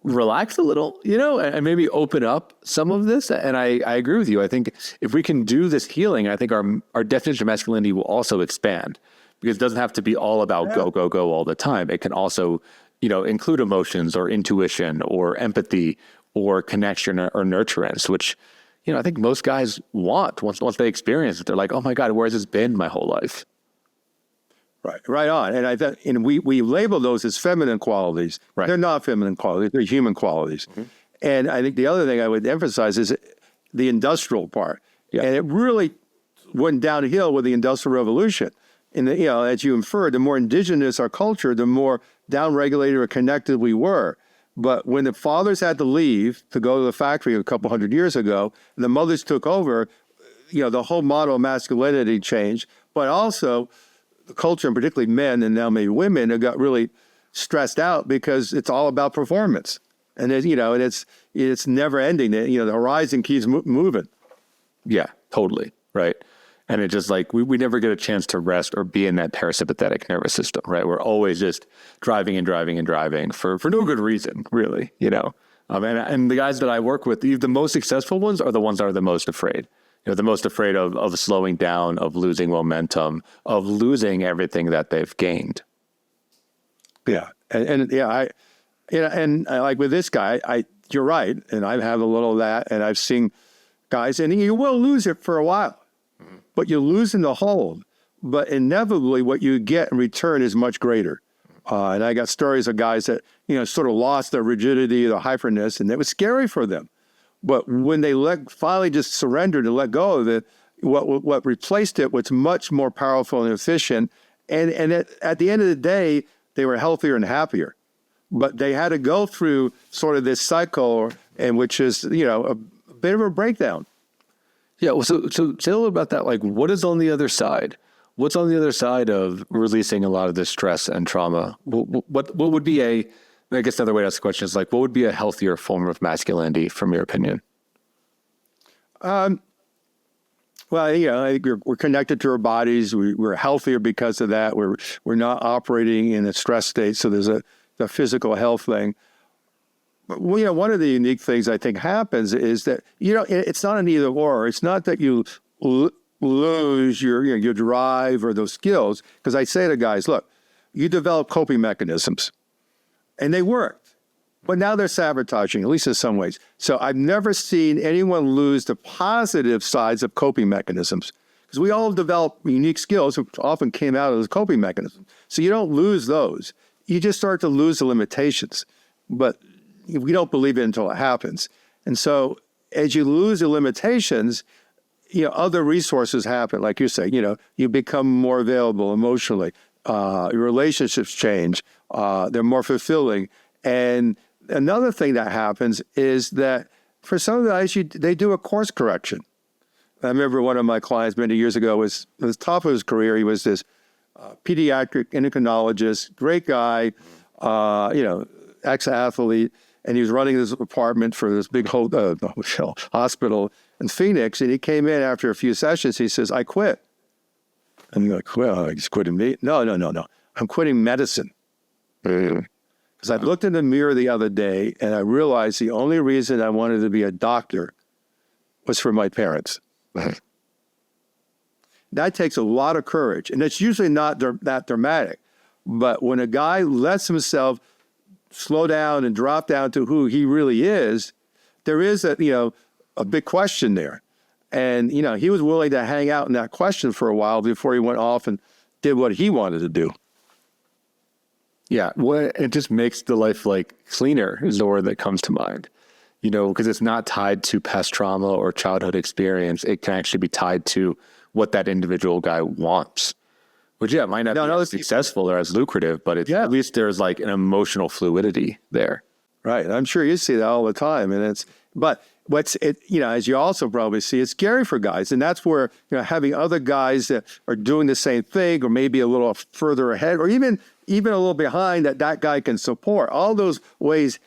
C: relax a little, and maybe open up some of this. And I agree with you. I think if we can do this healing, I think our definition of masculinity will also expand, because it doesn't have to be all about go, go, go all the time. It can also, include emotions or intuition or empathy or connection or nurturance, which, I think most guys want once they experience it. They're like, oh my God, where has this been my whole life?
A: Right on. And we label those as feminine qualities. Right. They're not feminine qualities. They're human qualities. Mm-hmm. And I think the other thing I would emphasize is the industrial part. Yeah. And it really went downhill with the Industrial Revolution. And as you inferred, the more indigenous our culture, the more downregulated or connected we were. But when the fathers had to leave to go to the factory a couple hundred years ago, and the mothers took over, the whole model of masculinity changed. But also, the culture, and particularly men and now maybe women, have got really stressed out because it's all about performance, and it's never ending. The horizon keeps moving.
C: Yeah, totally right. And it's just we never get a chance to rest or be in that parasympathetic nervous system, right? We're always just driving and driving and driving for no good reason, really. And the guys that I work with, the most successful ones are the ones that are the most afraid. The most afraid of slowing down, of losing momentum, of losing everything that they've gained.
A: Yeah, and like with this guy, you're right, and I have a little of that, and I've seen guys, and you will lose it for a while, but you're losing the hold. But inevitably, what you get in return is much greater. And I got stories of guys that sort of lost their rigidity, their hyperness, and it was scary for them. But when they finally just surrendered and let go of it, what replaced it was much more powerful and efficient. And at the end of the day, they were healthier and happier. But they had to go through sort of this cycle, and which is, a bit of a breakdown.
C: Yeah. Well, so say a little about that. Like, what is on the other side? What's on the other side of releasing a lot of this stress and trauma? What would be I guess another way to ask the question is, like, what would be a healthier form of masculinity from your opinion?
A: Well, I think we're connected to our bodies. We're healthier because of that. We're not operating in a stress state, so there's a physical health thing. But, one of the unique things I think happens is that, it's not an either or. It's not that you lose your drive or those skills. Because I say to guys, look, you develop coping mechanisms, and they worked. But now they're sabotaging, at least in some ways. So I've never seen anyone lose the positive sides of coping mechanisms, because we all develop unique skills, which often came out of those coping mechanisms. So you don't lose those. You just start to lose the limitations. But we don't believe it until it happens. And so as you lose the limitations, other resources happen. Like you say, you become more available emotionally. Your relationships change. They're more fulfilling. And another thing that happens is that for some of the guys, they do a course correction. I remember one of my clients many years ago was at the top of his career. He was this pediatric endocrinologist, great guy, ex-athlete, and he was running this apartment for this big hospital in Phoenix. And he came in after a few sessions. He says, "I quit." And I'm like, "Well, he's quitting me?" No. I'm quitting medicine. Because I looked in the mirror the other day and I realized the only reason I wanted to be a doctor was for my parents. That takes a lot of courage, and it's usually not that dramatic. But when a guy lets himself slow down and drop down to who he really is, there is a big question there. And, he was willing to hang out in that question for a while before he went off and did what he wanted to do.
C: Yeah, it just makes the life cleaner is the word that comes to mind. Because it's not tied to past trauma or childhood experience. It can actually be tied to what that individual guy wants, which might not be as successful or as lucrative, but at least there's an emotional fluidity there.
A: Right. I'm sure you see that all the time. And as you also probably see, it's scary for guys. And that's where, having other guys that are doing the same thing or maybe a little further ahead or even a little behind that guy can support, all those ways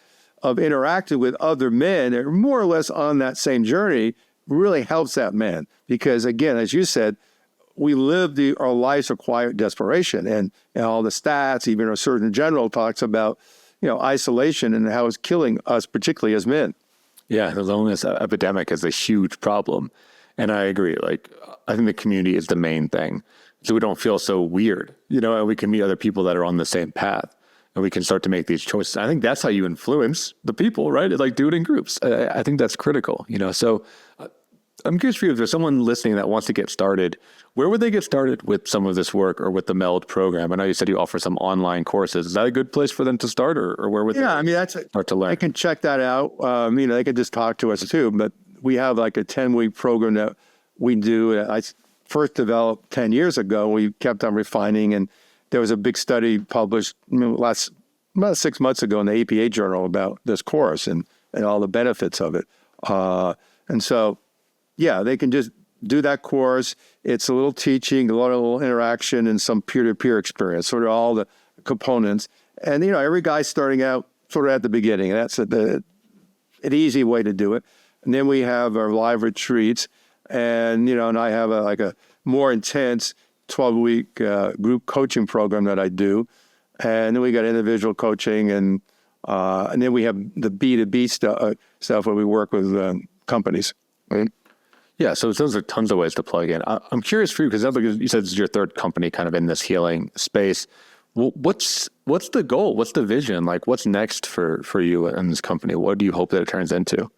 A: of interacting with other men that are more or less on that same journey really helps that man. Because again, as you said, we live our lives of quiet desperation, and all the stats, even our Surgeon General talks about, isolation and how it's killing us, particularly as men.
C: Yeah, the loneliness epidemic is a huge problem. And I agree. I think the community is the main thing. So we don't feel so weird, and we can meet other people that are on the same path, and we can start to make these choices. I think that's how you influence the people, right? Do it in groups. I think that's critical, So I'm curious for you, if there's someone listening that wants to get started, where would they get started with some of this work or with the MELD program? I know you said you offer some online courses. Is that a good place for them to start, or where would they start to learn?
A: They can check that out. They can just talk to us too, but we have a 10-week program that we do. I first developed 10 years ago. We kept on refining, and there was a big study published about 6 months ago in the APA journal about this course and all the benefits of it. And so, they can just do that course. It's a little teaching, a lot of little interaction, and some peer-to-peer experience, sort of all the components. And, every guy's starting out sort of at the beginning. And that's an easy way to do it. And then we have our live retreats. And, and I have a more intense 12-week group coaching program that I do. And then we got individual coaching. And then we have the B2B stuff where we work with companies. Right?
C: Yeah, so those are tons of ways to plug in. I'm curious for you, because you said this is your third company kind of in this healing space. Well, what's the goal? What's the vision? What's next for you and this company? What do you hope that it turns into?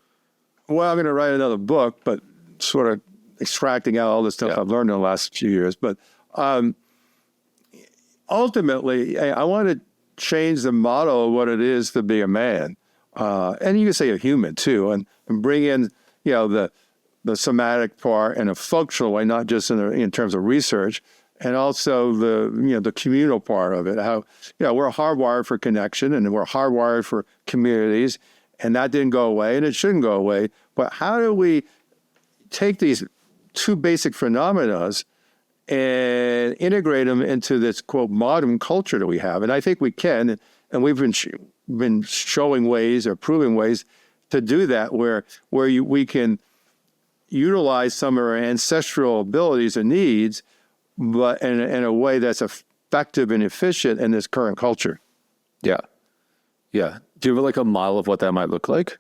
A: Well, I'm going to write another book, but sort of extracting out all the stuff I've learned in the last few years. But ultimately, I want to change the model of what it is to be a man. and you can say a human too, and bring in, the somatic part in a functional way, not just in terms of research, and also the communal part of it. How, we're hardwired for connection and we're hardwired for communities, and that didn't go away and it shouldn't go away. But how do we take these two basic phenomena and integrate them into this, quote, modern culture that we have? And I think we can, and we've been showing ways or proving ways to do that, where we can utilize some of our ancestral abilities and needs, but in a way that's effective and efficient in this current culture.
C: Yeah. Yeah. Do you have like a model of what that might look like?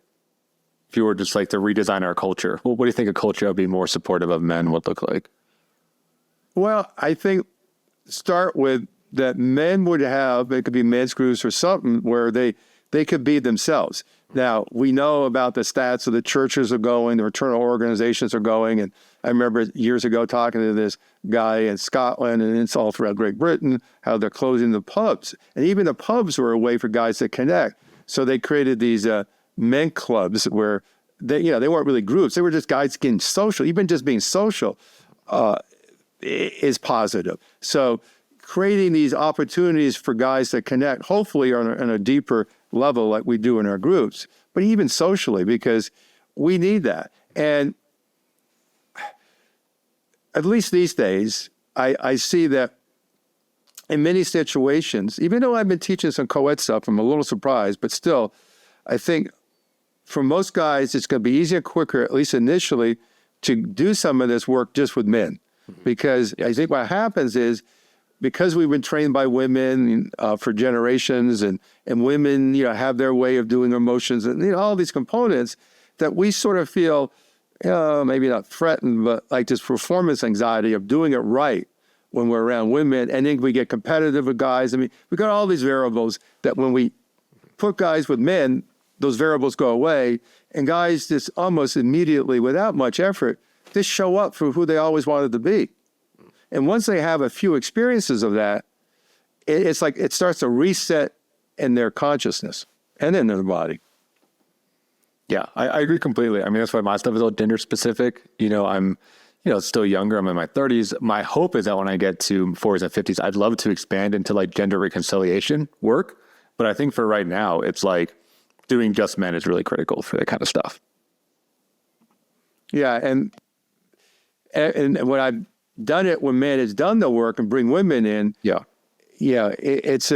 C: If you were just like to redesign our culture, what do you think a culture that would be more supportive of men would look like?
A: Well, I think start with that men would have, it could be men's groups or something where they could be themselves. Now, we know about the stats of the churches are going, the fraternal organizations are going. And I remember years ago talking to this guy in Scotland, and it's all throughout Great Britain, how they're closing the pubs. And even the pubs were a way for guys to connect. So they created these men clubs where they weren't really groups. They were just guys getting social. Even just being social is positive. So creating these opportunities for guys to connect, hopefully on a deeper level like we do in our groups, but even socially, because we need that. And at least these days, I see that in many situations, even though I've been teaching some co-ed stuff, I'm a little surprised, but still, I think for most guys, it's going to be easier and quicker, at least initially, to do some of this work just with men. Because I think what happens is, because we've been trained by women for generations, and women, have their way of doing emotions and all these components, that we sort of feel, maybe not threatened, but like this performance anxiety of doing it right when we're around women. And then we get competitive with guys. I mean, we got all these variables that when we put guys with men, those variables go away, and guys just almost immediately, without much effort, just show up for who they always wanted to be. And once they have a few experiences of that, it's like it starts to reset in their consciousness and in their body.
C: Yeah, I agree completely. I mean, that's why my stuff is all gender specific. I'm, still younger. I'm in my 30s. My hope is that when I get to 40s and 50s, I'd love to expand into like gender reconciliation work. But I think for right now, it's like doing just men is really critical for that kind of stuff.
A: Yeah, and when I've done it, when men has done the work and bring women in, it's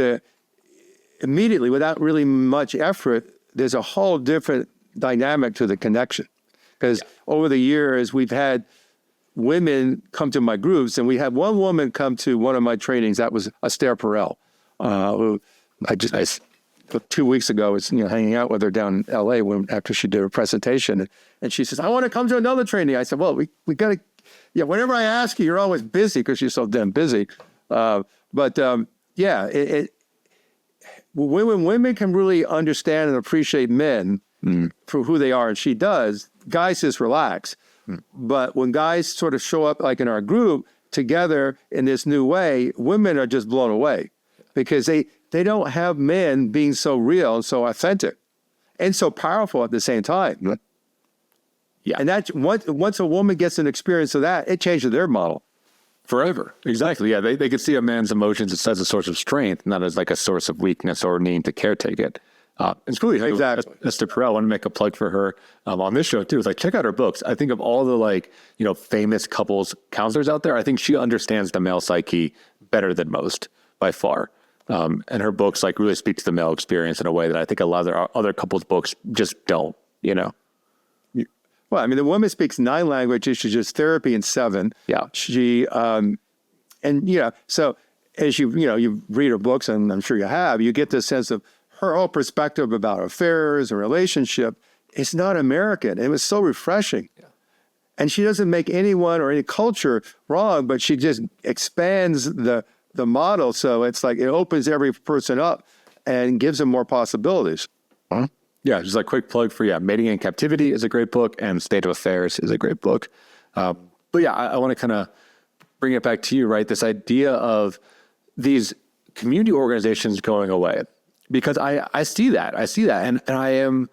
A: immediately, without really much effort, there's a whole different dynamic to the connection. Because over the years, we've had women come to my groups, and we had one woman come to one of my trainings. That was Esther Perel, who I 2 weeks ago was hanging out with her down in LA after she did her presentation, and she says, "I want to come to another training." I said, "Well, we got to." Yeah, whenever I ask you, you're always busy because you're so damn busy. When women can really understand and appreciate men for who they are, and she does, guys just relax. But when guys sort of show up, like in our group, together in this new way, women are just blown away because they don't have men being so real and so authentic and so powerful at the same time. Yeah, and that once a woman gets an experience of that, it changes their model
C: forever. Exactly. Yeah, they could see a man's emotions as a source of strength, not as like a source of weakness or needing to caretake it. It's really
A: exactly.
C: Esther Perel, I want to make a plug for her on this show too. It's like, check out her books. I think of all the famous couples counselors out there, I think she understands the male psyche better than most by far. And her books like really speak to the male experience in a way that I think a lot of other couples books just don't.
A: Well, I mean, the woman speaks 9 languages. She's just therapy in 7.
C: Yeah.
A: She, so as you read her books, and I'm sure you have, you get this sense of her whole perspective about affairs and relationship. It's not American. It was so refreshing. Yeah. And she doesn't make anyone or any culture wrong, but she just expands the model. So it's like it opens every person up and gives them more possibilities.
C: Uh-huh. Yeah, just a quick plug for, Mating in Captivity is a great book, and State of Affairs is a great book. But I want to kind of bring it back to you, right? This idea of these community organizations going away, because I see that. And I am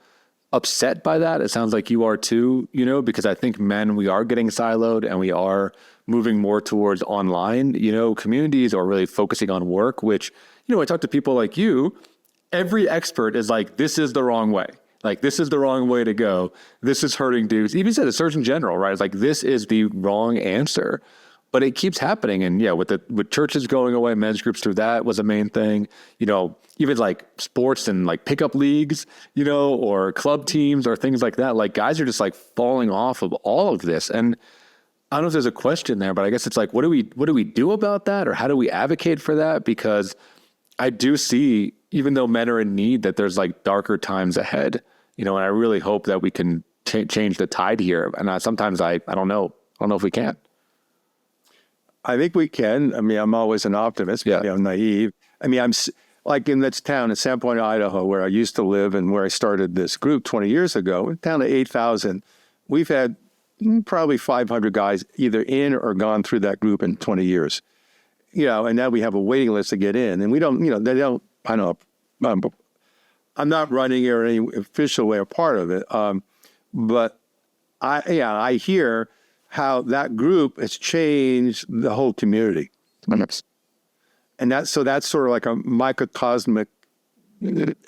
C: upset by that. It sounds like you are too, because I think men, we are getting siloed and we are moving more towards online, communities, or really focusing on work, which, I talk to people like you, every expert is like, this is the wrong way. Like, this is the wrong way to go. This is hurting dudes. Even said the Surgeon General, right? It's like, this is the wrong answer. But it keeps happening. And yeah, with churches going away, men's groups through that was a main thing. Even like sports and like pickup leagues, or club teams or things like that. Like, guys are just like falling off of all of this. And I don't know if there's a question there, but I guess it's like, what do we do about that? Or how do we advocate for that? Because I do see, even though men are in need, that there's like darker times ahead, and I really hope that we can change the tide here. And sometimes I don't know if we can.
A: I think we can. I mean, I'm always an optimist.
C: Yeah.
A: I'm naive. I mean, I'm like in this town in Sandpoint, Idaho, where I used to live and where I started this group 20 years ago, down to 8,000. We've had probably 500 guys either in or gone through that group in 20 years. And now we have a waiting list to get in. And we don't, they don't, I know, I'm not running it or any official way or part of it. But I hear how that group has changed the whole community. And that's sort of like a microcosmic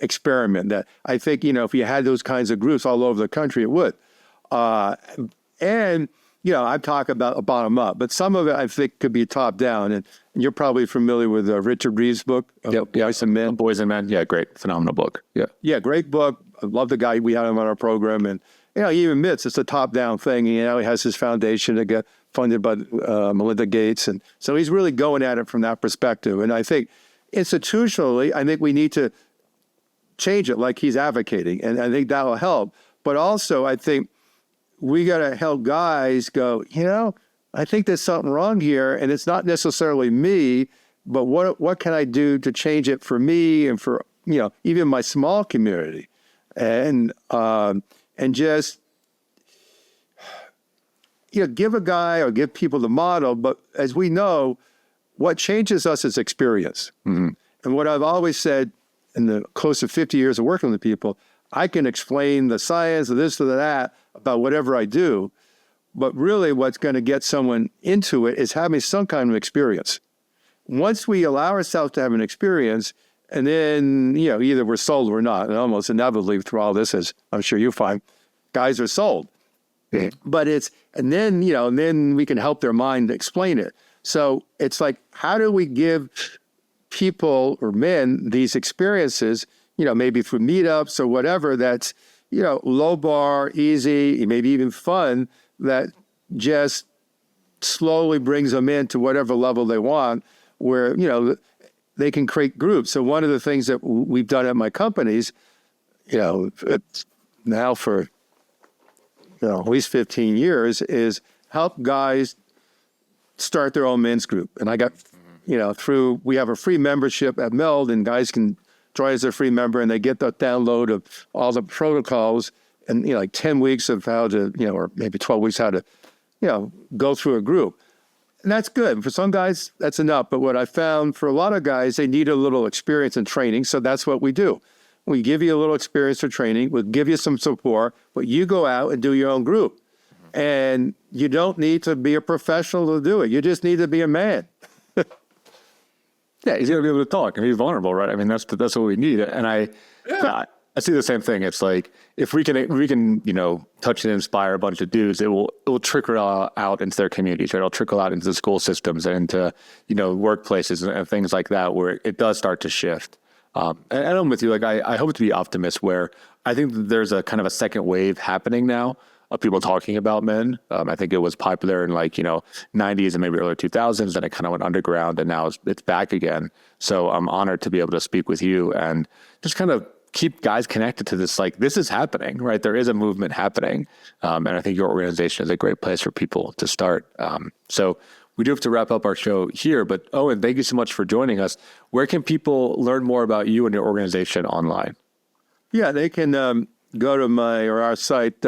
A: experiment that I think, if you had those kinds of groups all over the country, it would. And I talk about a bottom up, but some of it I think could be top down. And you're probably familiar with Richard Reeve's book, Boys and Men.
C: Boys and Men. Yeah, great. Phenomenal book. Yeah.
A: Yeah, great book. I love the guy. We had him on our program. And, he admits it's a top down thing. He has his foundation to get funded by Melinda Gates. And so he's really going at it from that perspective. And I think institutionally, I think we need to change it like he's advocating. And I think that'll help. But also, I think we got to help guys go, I think there's something wrong here. And it's not necessarily me, but what can I do to change it for me and for, even my small community? And just, give a guy or give people the model. But as we know, what changes us is experience. Mm-hmm. And what I've always said in the close to 50 years of working with people, I can explain the science of this or that about whatever I do. But really what's going to get someone into it is having some kind of experience. Once we allow ourselves to have an experience, and then, either we're sold or not, and almost inevitably through all this, as I'm sure you find, guys are sold. Yeah. But and then we can help their mind explain it. So it's like, how do we give people or men these experiences, maybe through meetups or whatever, that's, low bar, easy, maybe even fun, that just slowly brings them into whatever level they want, where, they can create groups. So one of the things that we've done at my companies, now for at least 15 years, is help guys start their own men's group. And I got, we have a free membership at MELD, and guys can join as a free member, and they get the download of all the protocols and, like 10 weeks of how to, or maybe 12 weeks how to, go through a group. And that's good. For some guys, that's enough. But what I found for a lot of guys, they need a little experience and training. So that's what we do. We give you a little experience for training. We'll give you some support, but you go out and do your own group. And you don't need to be a professional to do it. You just need to be a man.
C: Yeah, he's got to be able to talk and be vulnerable, right? I mean, that's what we need. And I see the same thing. It's like, if we can, touch and inspire a bunch of dudes, it will trickle out into their communities, right? It'll trickle out into the school systems and into, workplaces and things like that, where it does start to shift. And I'm with you. Like, I hope to be optimist, where I think that there's a kind of a second wave happening now of people talking about men. I think it was popular in 90s and maybe early 2000s, and it kind of went underground, and now it's back again. So I'm honored to be able to speak with you and just kind of keep guys connected to this. Like, this is happening, right? There is a movement happening. And I think your organization is a great place for people to start. So we do have to wrap up our show here, but Owen, thank you so much for joining us. Where can people learn more about you and your organization online?
A: Yeah, they can go to our site,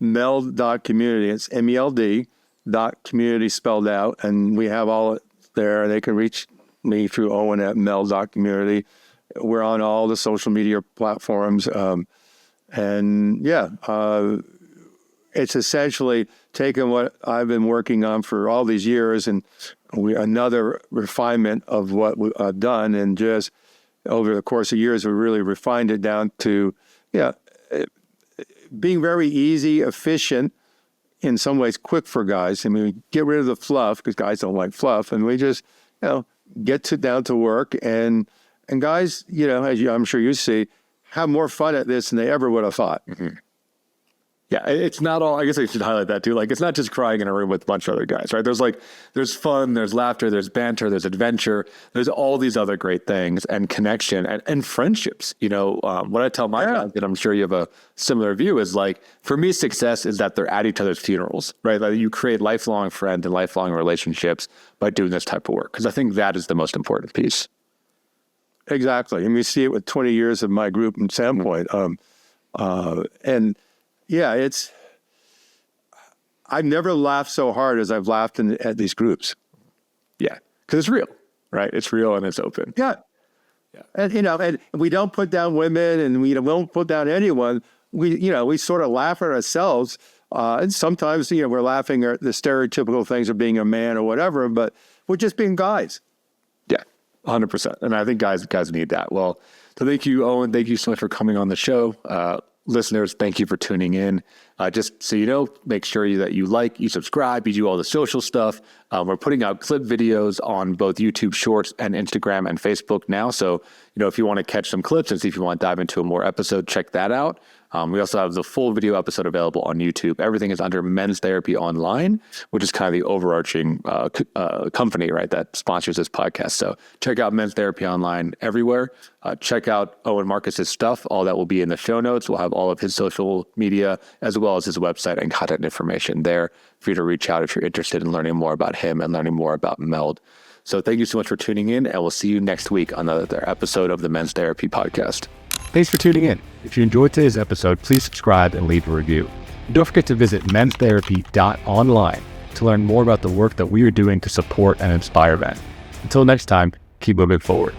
A: MELD.community. It's MELD.community spelled out, and we have all it there. They can reach me through Owen at MELD.community. We're on all the social media platforms. It's essentially taken what I've been working on for all these years and another refinement of what I've done. And just over the course of years, we really refined it down to, being very easy, efficient, in some ways quick for guys. I mean, we get rid of the fluff because guys don't like fluff. And we just, get down to work. And guys, as I'm sure you see, have more fun at this than they ever would have thought.
C: Mm-hmm. Yeah, it's not all, I guess I should highlight that too. Like, it's not just crying in a room with a bunch of other guys, right? There's fun, there's laughter, there's banter, there's adventure, there's all these other great things and connection and friendships. What I tell my guys, and I'm sure you have a similar view, is like, for me, success is that they're at each other's funerals, right? Like, you create lifelong friends and lifelong relationships by doing this type of work. Because I think that is the most important piece.
A: Exactly. And we see it with 20 years of my group in Sandpoint. I've never laughed so hard as I've laughed at these groups.
C: Yeah, because it's real, right? It's real and it's open.
A: Yeah. And and we don't put down women, and we won't put down anyone. We sort of laugh at ourselves, and sometimes we're laughing at the stereotypical things of being a man or whatever, but we're just being guys.
C: Yeah, 100%. And I think guys need that. Well, so thank you, Owen. Thank you so much for coming on the show. Listeners, thank you for tuning in. Just so you know, make sure that you like, you subscribe, you do all the social stuff. We're putting out clip videos on both YouTube Shorts and Instagram and Facebook now. So, if you want to catch some clips and see if you want to dive into a more episode, check that out. We also have the full video episode available on YouTube. Everything is under Men's Therapy Online, which is kind of the overarching company, right, that sponsors this podcast. So check out Men's Therapy Online everywhere. Check out Owen Marcus's stuff. All that will be in the show notes. We'll have all of his social media as well as his website and contact information there for you to reach out if you're interested in learning more about him and learning more about MELD. So thank you so much for tuning in, and we'll see you next week on another episode of the Men's Therapy Podcast.
D: Thanks for tuning in. If you enjoyed today's episode, please subscribe and leave a review. And don't forget to visit menstherapy.online to learn more about the work that we are doing to support and inspire men. Until next time, keep moving forward.